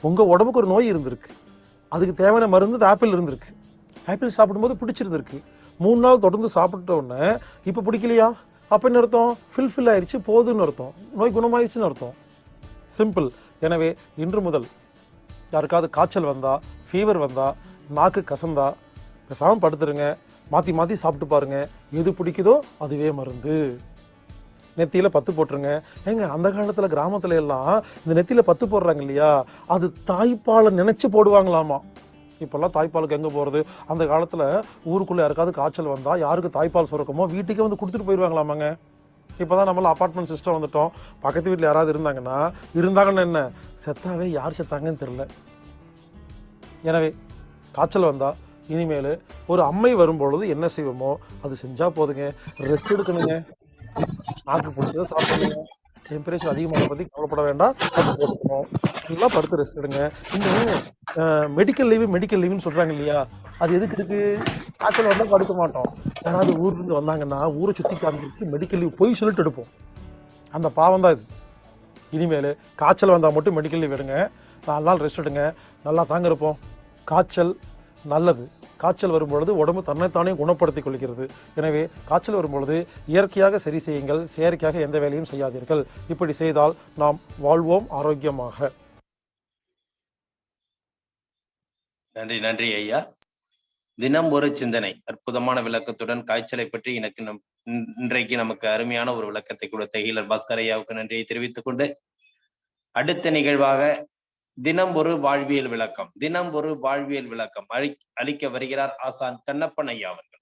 உங்கள் உடம்புக்கு ஒரு நோய் இருந்திருக்கு, அதுக்கு தேவையான மருந்து ஆப்பிள் இருந்திருக்கு. ஆப்பிள் சாப்பிடும்போது பிடிச்சிருந்துருக்கு. 3 நாள் தொடர்ந்து சாப்பிட்டோன்னே இப்போ பிடிக்கலையா? அப்போ என்ன அர்த்தம்? ஃபில்ஃபில் ஆயிடுச்சு, போதுன்னு அர்த்தம், நோய் குணமாயிடுச்சுன்னு அர்த்தம். சிம்பிள். எனவே இன்று முதல் யாருக்காவது காய்ச்சல் வந்தால், ஃபீவர் வந்தால், நாக்கு கசந்தா பேசாமல் படுத்துருங்க, மாற்றி மாற்றி சாப்பிட்டு பாருங்க, எது பிடிக்குதோ அதுவே மருந்து. நெத்தியில் பத்து போட்டுருங்க. ஏங்க அந்த காலத்தில் கிராமத்துல எல்லாம் இந்த நெத்தியில் பத்து போடுறாங்க இல்லையா, அது தாய்ப்பாலை நினச்சி போடுவாங்களாமா. இப்போல்லாம் தாய்ப்பாலுக்கு எங்கே போகிறது? அந்த காலத்தில் ஊருக்குள்ளே யாருக்காவது காய்ச்சல் வந்தால் யாருக்கு தாய்ப்பால் சுரக்குமோ வீட்டுக்கே வந்து கொடுத்துட்டு போயிடுவாங்களாமாங்க. இப்போ தான் நம்மளாம் அப்பார்ட்மெண்ட் சிஸ்டம் வந்துட்டோம். பக்கத்து வீட்டில் யாராவது இருந்தாங்கன்னு என்ன, செத்தாவே யார் செத்தாங்கன்னு தெரில. எனவே காய்ச்சல் வந்தால் இனிமேல் ஒரு அம்மை வரும்பொழுது என்ன செய்வோமோ அது செஞ்சால் போதுங்க. ரெஸ்ட் எடுக்கணுங்க, நாக்கு பிடிச்சதை சாப்பிடுங்க, டெம்பரேச்சர் அதிகமாக பற்றி கவலைப்பட வேண்டாம், படுத்து போட்டுக்கணும், நல்லா படுத்து ரெஸ்ட் எடுங்க. இந்த மெடிக்கல் லீவுன்னு சொல்கிறாங்க இல்லையா, அது எதுக்கு இருக்கு? காய்ச்சல் வந்தால் படுக்க மாட்டோம். யாராவது ஊர்லேருந்து வந்தாங்கன்னா ஊரை சுற்றி காமிக்கிட்டு மெடிக்கல் லீவ் போய் சொல்லிட்டு எடுப்போம். அந்த பாவம் தான் இது. இனிமேல் காய்ச்சல் வந்தால் மட்டும் மெடிக்கல் லீவ் எடுங்க, 4 நாள் ரெஸ்ட் எடுங்க, நல்லா தாங்க இருப்போம். காய்ச்சல் நல்லது. காய்ச்சல் வரும்பொழுது உடம்பு தன்னைத்தானே குணப்படுத்திக் கொள்கிறது. எனவே காய்ச்சல் வரும்பொழுது இயற்கையாக சரி செய்யுங்கள், செயற்கையாக எந்த வேலையும் செய்யாதீர்கள். இப்படி செய்தால் நாம் வாழ்வோம் ஆரோக்கியமாக. நன்றி நன்றி ஐயா. தினம் ஒரு சிந்தனை அற்புதமான விளக்கத்துடன் காய்ச்சலை பற்றி இன்றைக்கு நமக்கு அருமையான ஒரு விளக்கத்தை கொடுத்த ஹீலர் பாஸ்கர் ஐயாவுக்கு நன்றியை தெரிவித்துக் கொண்டு, அடுத்த நிகழ்வாக தினம் ஒரு வாழ்வியல் விளக்கம் அளிக்க வருகிறார் ஆசான் கண்ணப்பன் ஐயா அவர்கள்.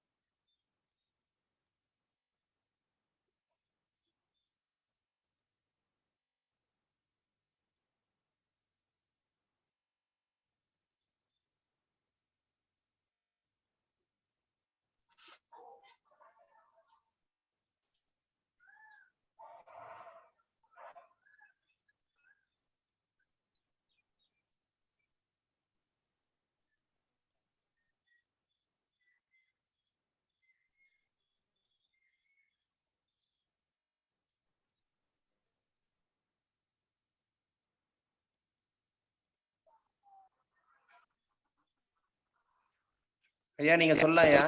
ஐயா நீங்க சொல்லலாம் ஐயா.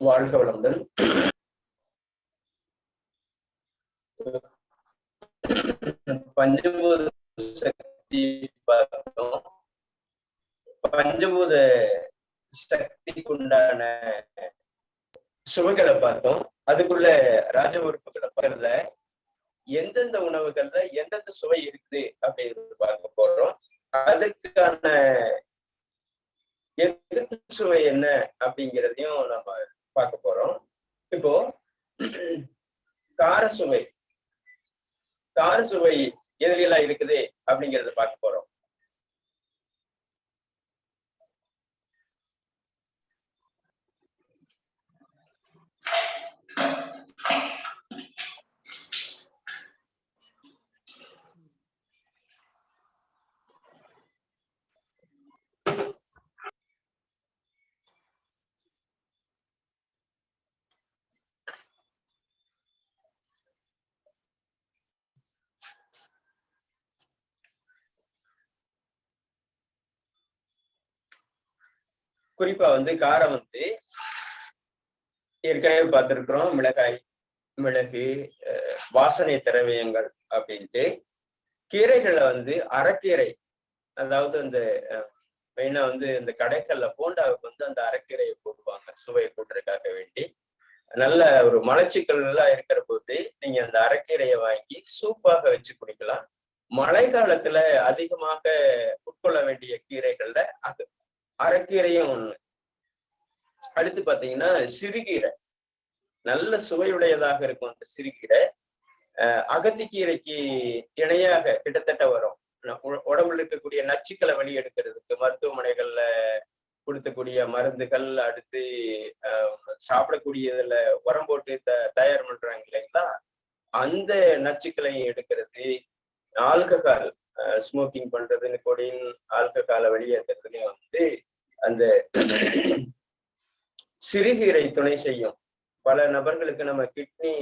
வாழ்க வளமுடன். பஞ்சபூத சக்தி பார்த்தோம். பஞ்சபூத சக்திக்கு உண்டான சுவைகளை பார்த்தோம். அதுக்குள்ள ராஜ உறுப்புகளை பார்க்கறதுல எந்தெந்த உணவுகள்ல எந்தெந்த சுவை இருக்குது அப்படிங்கிறது பார்க்க போறோம். அதற்கான எதிர்ப்பு சுவை என்ன அப்படிங்கிறதையும் நம்ம பார்க்க போறோம். இப்போ கார சுவை எதுலாம் இருக்குது அப்படிங்கறத பார்க்க போறோம். குறிப்பா காரம் ஏற்கனவே பார்த்திருக்கிறோம். மிளகு, வாசனை திரவியங்கள் அப்படின்ட்டு. கீரைகளை அரைக்கீரை, அதாவது அந்த மெயினா இந்த கடைக்கல்ல போண்டாவுக்கு அந்த அரைக்கீரையை போடுவாங்க சுவையை கூட்டுறதுக்காக வேண்டி. நல்ல ஒரு மலச்சிக்கல் எல்லாம் இருக்கிற போது நீங்க அந்த அரைக்கீரையை வாங்கி சூப்பாக வச்சு குடிக்கலாம். மழை காலத்துல அதிகமாக உட்கொள்ள வேண்டிய கீரைகள்ல அரைக்கீரையும் ஒண்ணு. அடுத்து பாத்தீங்கன்னா சிறுகீரை, நல்ல சுவையுடையதாக இருக்கும். அந்த சிறுகீரை அகத்திக்கீரைக்கு இணையாக கிட்டத்தட்ட வரும். உடம்புல இருக்கக்கூடிய நச்சுக்களை வெளியெடுக்கிறதுக்கு மருத்துவமனைகள்ல கொடுத்தக்கூடிய மருந்துகள், அடுத்து சாப்பிடக்கூடியதுல உரம் போட்டு தயார் பண்றாங்க இல்லைங்களா, அந்த நச்சுக்களையும் எடுக்கிறது. ஆல்கஹால், ஸ்மோக்கிங் பண்றது, நிக்கோடின், ஆல்கஹாலை வெளியேற்றுறதுலயும் அந்த சிறுகீரை துணை செய்யும். பல நபர்களுக்கு நம்ம கிட்னி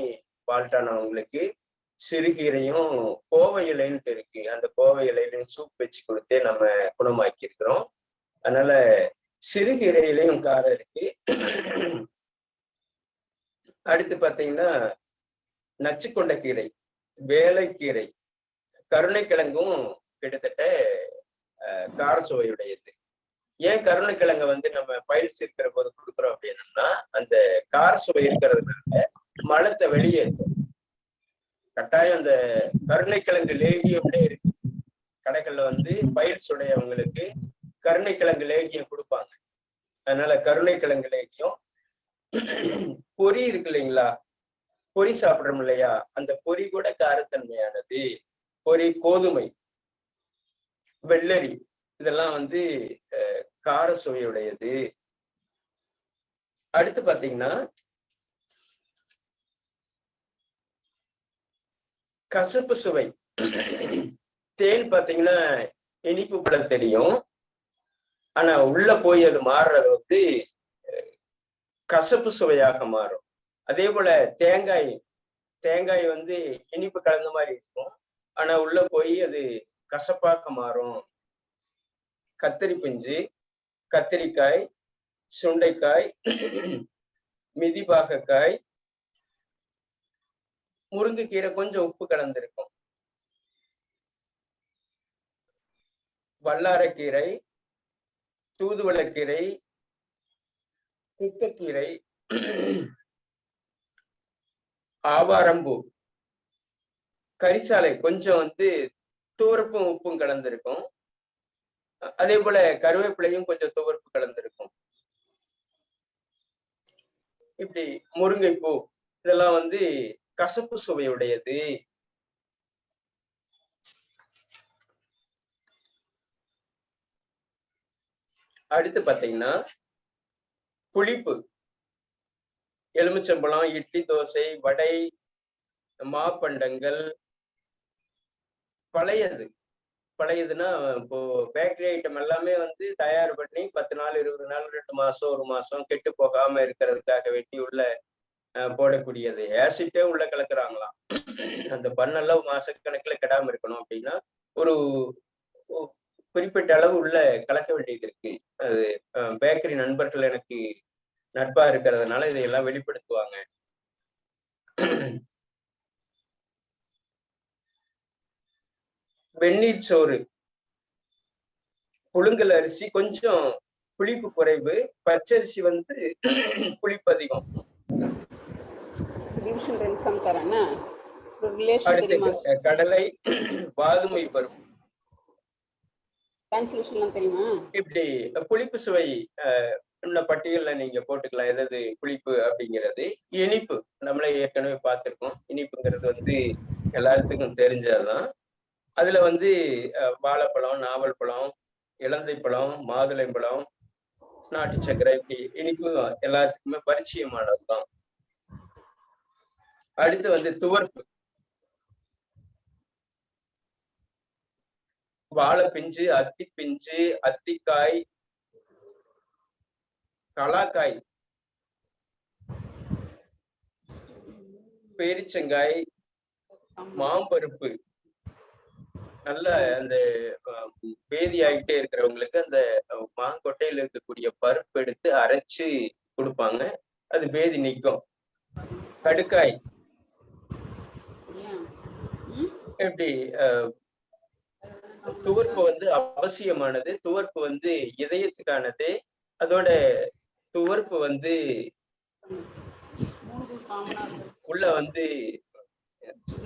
ஃபால்ட் ஆனவங்களுக்கு சிறுகீரையும் கோவை இலைன்ட்டு இருக்கு, அந்த கோவை இலையிலையும் சூப் வச்சு கொடுத்தே நம்ம குணமாக்கி இருக்கிறோம். அதனால சிறுகீரையிலையும் காரம் இருக்கு. அடுத்து பாத்தீங்கன்னா நச்சுக்கொண்ட கீரை, வேலைக்கீரை, கருணைக்கிழங்கும் கிட்டத்தட்ட கார சுவையுடையது. ஏன் கருணைக்கிழங்க நம்ம பயிற்சி இருக்கிற போது கொடுக்குறோம் அப்படின்னா, அந்த கார சுவை இருக்கிறதுனால மலத்தை வெளியேற்றும். கட்டாயம் அந்த கருணைக்கிழங்கு லேகியம்னே இருக்கு. கடைகள்ல பயிற்சி உடையவங்களுக்கு கருணைக்கிழங்கு லேகியம் கொடுப்பாங்க. அதனால கருணைக்கிழங்கு லேகியம். பொரி இருக்கு இல்லைங்களா, பொரி சாப்பிடுறோம் இல்லையா, அந்த பொரி கூட காரத்தன்மையானது. பொரி, கோதுமை, வெள்ளரி, இதெல்லாம் கார சுவையுடையது. அடுத்து பாத்தீங்கன்னா கசப்பு சுவை. தேன் பாத்தீங்கன்னா இனிப்பு போல தெரியும், ஆனா உள்ள போய் அது மாறுறது கசப்பு சுவையாக மாறும். அதே போல தேங்காய் இனிப்பு கலந்த மாதிரி இருக்கும், ஆனா உள்ள போய் அது கசப்பாக மாறும். கத்திரி பிஞ்சு, கத்திரிக்காய், சுண்டைக்காய், மிதிபாகக்காய், முருங்கைக்கீரை கொஞ்சம் உப்பு கலந்திருக்கும். வல்லாரக்கீரை, தூதுவளக்கீரை, திக்கக்கீரை, ஆவாரம்பூ, கரிசாலை கொஞ்சம் துவர்ப்பும் உப்பும் கலந்திருக்கும். அதே போல கருவேப்பிலையும் கொஞ்சம் துவர்ப்பு கலந்திருக்கும். இப்படி முருங்கைப்பூ, இதெல்லாம் கசப்பு சுவையுடையது. அடுத்து பாத்தீங்கன்னா புளிப்பு. எலுமிச்சம்பழம், இட்லி, தோசை, வடை, மாப்பண்டங்கள், பழையதுன்னா இப்போ பேக்கரி ஐட்டம் எல்லாமே தயார் பண்ணி 10 நாள் 20 நாள் 2 மாசம் 1 மாசம் கெட்டு போகாம இருக்கிறதுக்காக வேண்டி உள்ள போடக்கூடியது. ஆசிட்டே உள்ள கலக்குறாங்களாம். அந்த பண்ணெல்லாம் மாசக்கணக்கில் கெடாம இருக்கணும் அப்படின்னா ஒரு குறிப்பிட்ட அளவு உள்ள கலக்க வேண்டியது இருக்கு. அது பேக்கரி நண்பர்கள் எனக்கு நட்பா இருக்கிறதுனால இதையெல்லாம் வெளிப்படுத்துவாங்க. வெந்நீர் சோறு, புழுங்கல் அரிசி கொஞ்சம் புளிப்பு குறைவு, பச்சரிசி வந்து புளிப்பு அதிகம். அடுத்து கடலை, வாதுமை பருப்பு. இப்படி புளிப்பு சுவை உள்ள பட்டியல்ல நீங்க போட்டுக்கலாம். எதாவது புளிப்பு அப்படிங்கிறது. இனிப்பு நம்மளே ஏற்கனவே பார்த்திருக்கோம். இனிப்புங்கிறது வந்து எல்லாத்துக்கும் தெரிஞ்சதுதான். அதுல வந்து வாழைப்பழம், நாவல் பழம், இலந்தை பழம், மாதுளை பழம், நாட்டு சர்க்கரை, இப்படி இனிப்பு எல்லாத்துக்குமே பரிச்சயமானதுதான். அடுத்து வந்து துவர்ப்பு. வாழைப்பிஞ்சு, அத்திப்பிஞ்சு, அத்திக்காய், கலாக்காய், பேரிச்சங்காய், மாம்பருப்பு. நல்ல அந்த பேதி ஆகிட்டே இருக்கிறவங்களுக்கு அந்த மாங்கொட்டையில இருக்கக்கூடிய பருப்பு எடுத்து அரைச்சு கொடுப்பாங்க. அது பேதி நீக்கும். கடுக்காய், எப்படி துவர்ப்பு வந்து அவசியமானது. துவர்ப்பு வந்து இதயத்துக்கானது. அதோட துவர்ப்பு வந்து உள்ள வந்து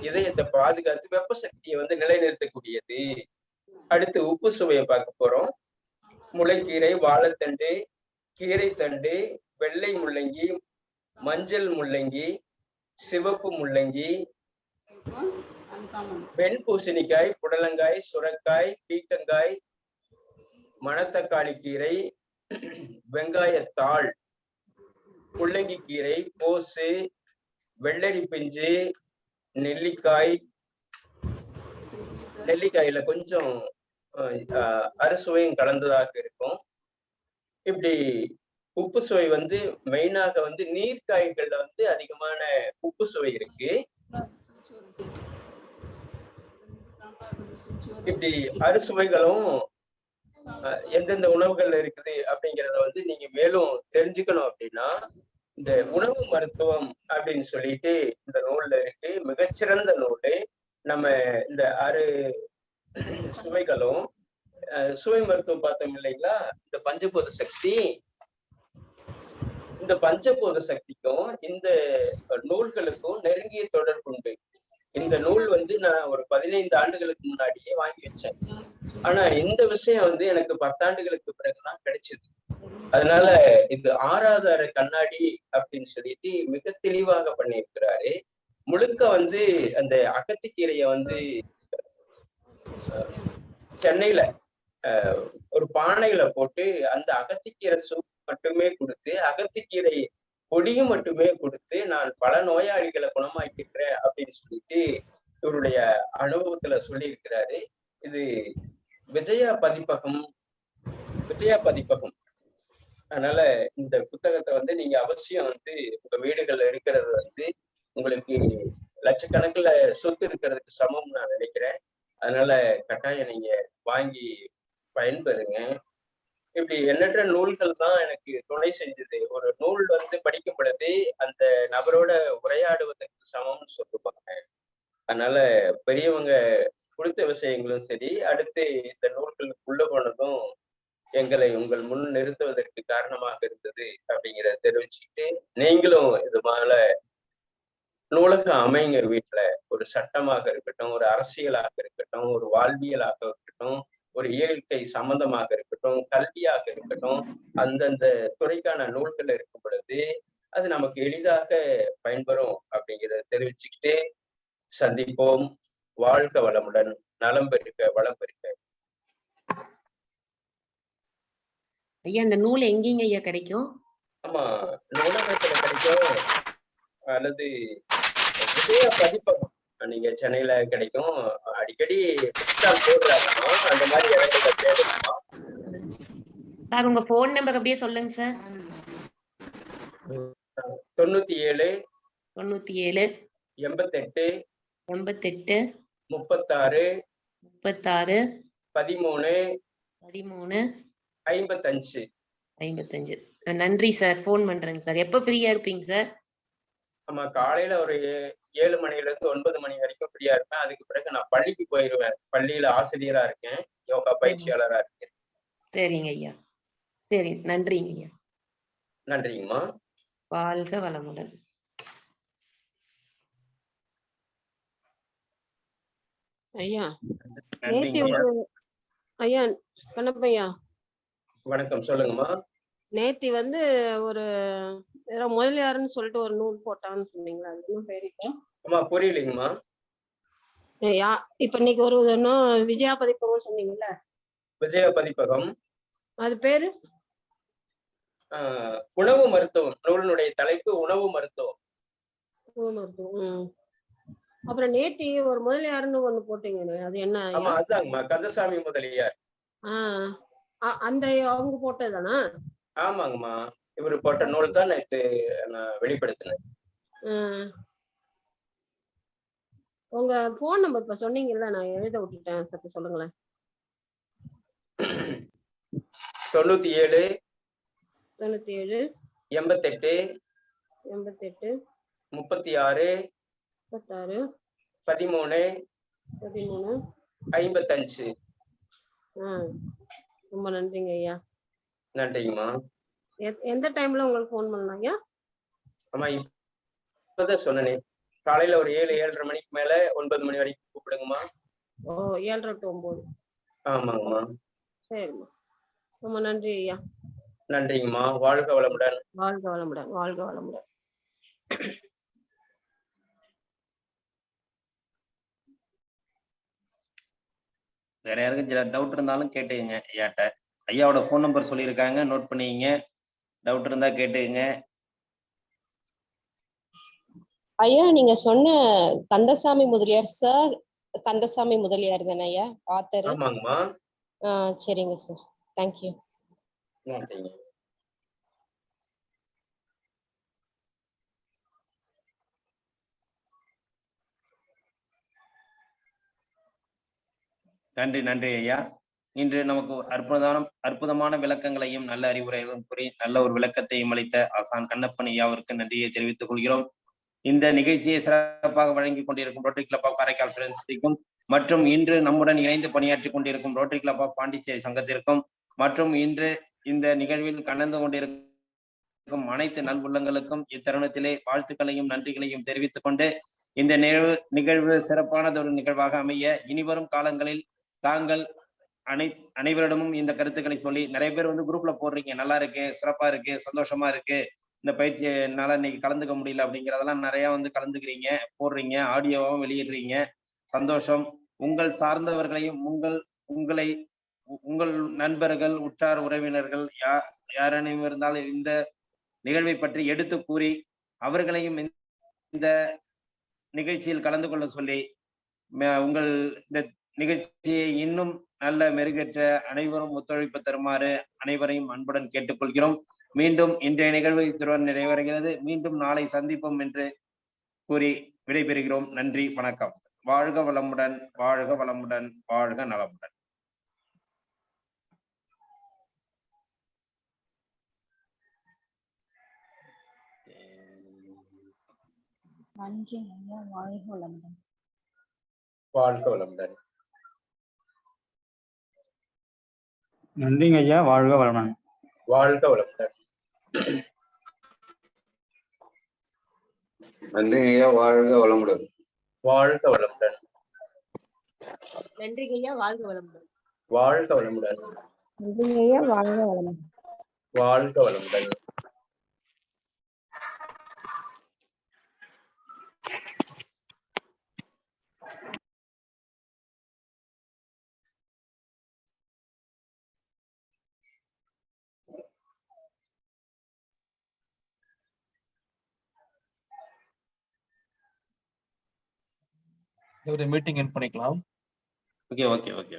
இதயத்தை பாதுகாத்து வெப்ப சக்தியை வந்து நிலைநிறுத்தக்கூடியது. அடுத்து உப்பு சுவையை பார்க்க போறோம். முளைக்கீரை, வாழைத்தண்டு, கீரைத்தண்டு, வெள்ளை முள்ளங்கி, மஞ்சள் முள்ளங்கி, சிவப்பு முள்ளங்கி, வெண்பூசணிக்காய், புடலங்காய், சுரக்காய், பீக்கங்காய், மணத்தக்காளி கீரை, வெங்காயத்தாள், முள்ளங்கி கீரை, கோசு, வெள்ளரி பிஞ்சு, நெல்லிக்காய். நெல்லிக்காயில கொஞ்சம் அறுசுவையும் கலந்ததாக இருக்கும். இப்படி உப்பு சுவை வந்து மெயினாக வந்து நீர்க்காய்கள்ல வந்து அதிகமான உப்பு சுவை இருக்கு. இப்படி அறுசுவைகளும் எந்தெந்த உணவுகள் இருக்குது அப்படிங்கிறத வந்து நீங்க மேலும் தெரிஞ்சுக்கணும் அப்படின்னா இந்த உணவு மருத்துவம் அப்படின்னு சொல்லிட்டு இந்த நூல்ல இருக்கு. மிகச்சிறந்த நூல். நம்ம இந்த 6 சுவைகளும் சுவை மருத்துவம் பார்த்தோம் இல்லைங்களா? இந்த பஞ்சபூத சக்தி, இந்த பஞ்சபூத சக்திக்கும் இந்த நூல்களுக்கும் நெருங்கிய தொடர்பு உண்டு. இந்த நூல் வந்து நான் ஒரு 15 ஆண்டுகளுக்கு முன்னாடியே வாங்கி வச்சேன். ஆனா இந்த விஷயம் வந்து எனக்கு 10 ஆண்டுகளுக்கு பிறகுதான் கிடைச்சது. அதனால இது ஆறாதார கண்ணாடி அப்படின்னு சொல்லிட்டு மிக தெளிவாக பண்ணியிருக்கிறாரு. முழுக்க வந்து அந்த அகத்திக்கீரைய வந்து சென்னையில ஒரு பானையில போட்டு அந்த அகத்திக்கீரை சூப் மட்டுமே கொடுத்து, அகத்திக்கீரை பொடியும் மட்டுமே கொடுத்து நான் பல நோயாளிகளை குணமாக்கிக்கிறேன் அப்படின்னு சொல்லிட்டு இவருடைய அனுபவத்துல சொல்லி இருக்கிறாரு. இது விஜயா பதிப்பகம். அதனால இந்த புத்தகத்தை வந்து நீங்க அவசியம் வந்து உங்க வீடுகள்ல இருக்கிறது வந்து உங்களுக்கு லட்சக்கணக்கில் சொத்து இருக்கிறதுக்கு சமம் நான் நினைக்கிறேன். அதனால கட்டாயம் நீங்க வாங்கி பயன்பெறுங்க. இப்படி எண்ணற்ற நூல்கள் தான் எனக்கு துணை செஞ்சது. ஒரு நூல் வந்து படிக்கும் பொழுது அந்த நபரோட உரையாடுவதற்கு சமம்னு சொல்லுவாங்க. அதனால பெரியவங்க கொடுத்த விஷயங்களும் சரி, அடுத்து இந்த நூல்களுக்குள்ள போனதும் எங்களை உங்கள் முன் நிறுத்துவதற்கு காரணமாக இருந்தது அப்படிங்கிறத தெரிவிச்சுக்கிட்டு, நீங்களும் இது மேல நூலகம் அமைங்க வீட்டுல. ஒரு சட்டமாக இருக்கட்டும், ஒரு அரசியலாக இருக்கட்டும், ஒரு வாழ்வியலாக இருக்கட்டும், ஒரு இயற்கை சம்பந்தமாக இருக்கட்டும், கல்வியாக இருக்கட்டும், அந்தந்த துறைக்கான நூல்கள் இருக்கும் பொழுது அது நமக்கு எளிதாக பயன்பெறும் அப்படிங்கிறத தெரிவிச்சுக்கிட்டு சந்திப்போம். வாழ்க வளமுடன். நலம் பெருக்க, வளம் பெருக்க. ஐயா, அந்த நூல் எங்கீங்க ஐயா கிடைக்கும்? ஆமா, நூலகத்துல கிடைக்கும் அல்லது விஜயா பதிப்பகம் நீங்க சென்னையில கிடைக்கும். அடிக்கடி போடுறாங்க, அந்த மாதிரி இடத்துல தேடணுமா? சார் உங்க போன் நம்பர் அப்படியே சொல்லுங்க சார். 97 97 88 88 36 36 13 13 55. 55. நன்றி சார். ஃபோன் பண்றேங்க சார். எப்ப ஃப்ரீயா இருப்பீங்க சார்? ஆமா, காலையில ஒரு 7 மணில இருந்து 9 மணி வரைக்கும் ஃப்ரீயா இருப்பேன். அதுக்கு பிறகு நான் பள்ளிக்கு போயிருவேன். பள்ளியில ஆசிரியரா இருக்கேன், யோகா பயிற்சியாளரா இருக்கேன். சரிங்க ஐயா. சரி, நன்றிங்க ஐயா. நன்றிங்கம்மா. வாழ்க வளமுடன். ஐயா நன்றிங்க நேத்தி ஐயா. ஒரு ஐயா கண்ணப்பையா வணக்கம், சொல்லுங்கம்மா. நேத்தி ஒரு ஏதோ முதலியாருன்னு சொல்லிட்டு ஒரு நூல் போட்டான்னு சொன்னீங்களா? அது இன்னும் பேரிக்கா? அம்மா புரியலைங்கம்மா. யா இப்ப இன்னைக்கு ஒரு இன்னும் விஜயா பதிப்பகம் சொன்னீங்கல்ல, விஜய பதிப்பகம். அது பேரு? உணவு மருத்துவம். நூலினுடைய தலைப்பு உணவு மருத்துவம். மருத்துவம். அப்புறம் நேத்தி ஒரு முதலியாருன்னு ஒண்ணு போட்டீங்களே, அது என்ன ஆமா, ஐயா? அதுதாங்கம்மா, கந்தசாமி முதலியார். அந்த அவங்க போட்டதுதானா? ஆமாங்கம்மா, இவரு போட்ட நூல் தான் நேத்து நான் வெளிப்படுத்தினேன். உங்க போன் நம்பர் இப்ப சொன்னீங்கல்ல, நான் எழுத விட்டுட்டேன், சத்து சொல்லுங்களேன். 97 97 88 86 36 13 13 55. ரொம்ப நன்றிங்க ஐயா. நன்றிங்கம்மா. எந்த டைம்ல உங்களுக்கு போன் பண்ணலாம் ஐயா? ஆமா, இப்பதான் சொன்னேனே, காலையில ஒரு 7-7:30 மணிக்கு மேல 9 மணி வரைக்கும் கூப்பிடுங்கம்மா. 7:30 to 9. ஆமாங்கம்மா. சரிம்மா, ரொம்ப நன்றி ஐயா. நன்றிங்கம்மா. வாழ்க வளமுடன். வாழ்க வளமுடன். வாழ்க வளமுடன். வேற யாருக்கும் டவுட் இருந்தாலும் கேட்டுக்கங்க ஐயாட்ட. ஐயாவோட ஃபோன் நம்பர் சொல்லியிருக்காங்க, நோட் பண்ணிக்கங்க. டவுட் இருந்தா கேட்டுக்கங்க. ஐயா, நீங்க சொன்ன கந்தசாமி முதலியார் சார், கந்தசாமி முதலியார் தானே ஐயா ஆத்தர்? ஆமாங்கம்மா. சரிங்க சார், தேங்க்யூ. நன்றிங்க. நன்றி நன்றி ஐயா. இன்று நமக்கு அற்புதமான விளக்கங்களையும் நல்ல அறிவுரைகளும் கூறி நல்ல ஒரு விளக்கத்தையும் அளித்த ஆசான் கண்ணப்பன் ஐயாவிற்கு நன்றியை தெரிவித்துக் கொள்கிறோம். இந்த நிகழ்ச்சியை சிறப்பாக வழங்கி கொண்டிருக்கும் ரோட்டரி கிளப் ஆஃப் காரைக்கால் ஃப்ரெண்ட்ஸிற்கும் மற்றும் இன்று நம்முடன் இணைந்து பணியாற்றி கொண்டிருக்கும் ரோட்டரி கிளப் ஆஃப் பாண்டிச்சேரி சங்கத்திற்கும் மற்றும் இன்று இந்த நிகழ்வில் கலந்து கொண்டிருக்கும் அனைத்து நல்வுள்ளங்களுக்கும் இத்தருணத்திலே வாழ்த்துக்களையும் நன்றிகளையும் தெரிவித்துக் கொண்டு இந்த நிகழ்வு சிறப்பானதொரு நிகழ்வாக அமைய இனிவரும் காலங்களில் தாங்கள் அனைவரிடமும் இந்த கருத்துக்களை சொல்லி, நிறைய பேர் குரூப்ல போடுறீங்க, நல்லா இருக்கு, சிறப்பா இருக்கு, சந்தோஷமா இருக்கு, இந்த பயிற்சி என்னால இன்னைக்கு கலந்துக்க முடியல அப்படிங்கிறதெல்லாம் நிறைய கலந்துக்கிறீங்க, போடுறீங்க, ஆடியோவாகவும் வெளியிடுறீங்க. சந்தோஷம். உங்கள் சார்ந்தவர்களையும் உங்கள் நண்பர்கள், உற்றார் உறவினர்கள் யாரேனும் இருந்தாலும் இந்த நிகழ்வை பற்றி எடுத்து கூறி அவர்களையும் இந்த நிகழ்ச்சியில் கலந்து கொள்ள சொல்லி உங்கள் இந்த நிகழ்ச்சியை இன்னும் நல்ல மெருகேற்ற அனைவரும் ஒத்துழைப்பு தருமாறு அனைவரையும் அன்புடன் கேட்டுக்கொள்கிறோம். மீண்டும் இன்றைய நிகழ்வு இத்துடன் நிறைவடைகிறது. மீண்டும் நாளை சந்திப்போம் என்று கூறி விடைபெறுகிறோம். நன்றி, வணக்கம். வாழ்க வளமுடன், வாழ்க வளமுடன், வாழ்க நலமுடன். நன்றி ஐயா. வாழ்க வளமுடன். வாழ்க வளமுடன். நன்றிங்க ஐயா. வாழ்க வளமுடன். வாழ்க வளமுடன். நன்றிங்க ஐயா. வாழ்க வளமுடன். வாழ்க வளமுடன். நன்றிங்க ஐயா. வாழ்க வளமுடன். வாழ்க வளமுடன். நன்றிங்க ஐயா. வாழ்க வளமுடன். வாழ்க வளமுடன். மீட்டிங் எண்ட் பண்ணிக்கலாம். Okay okay okay.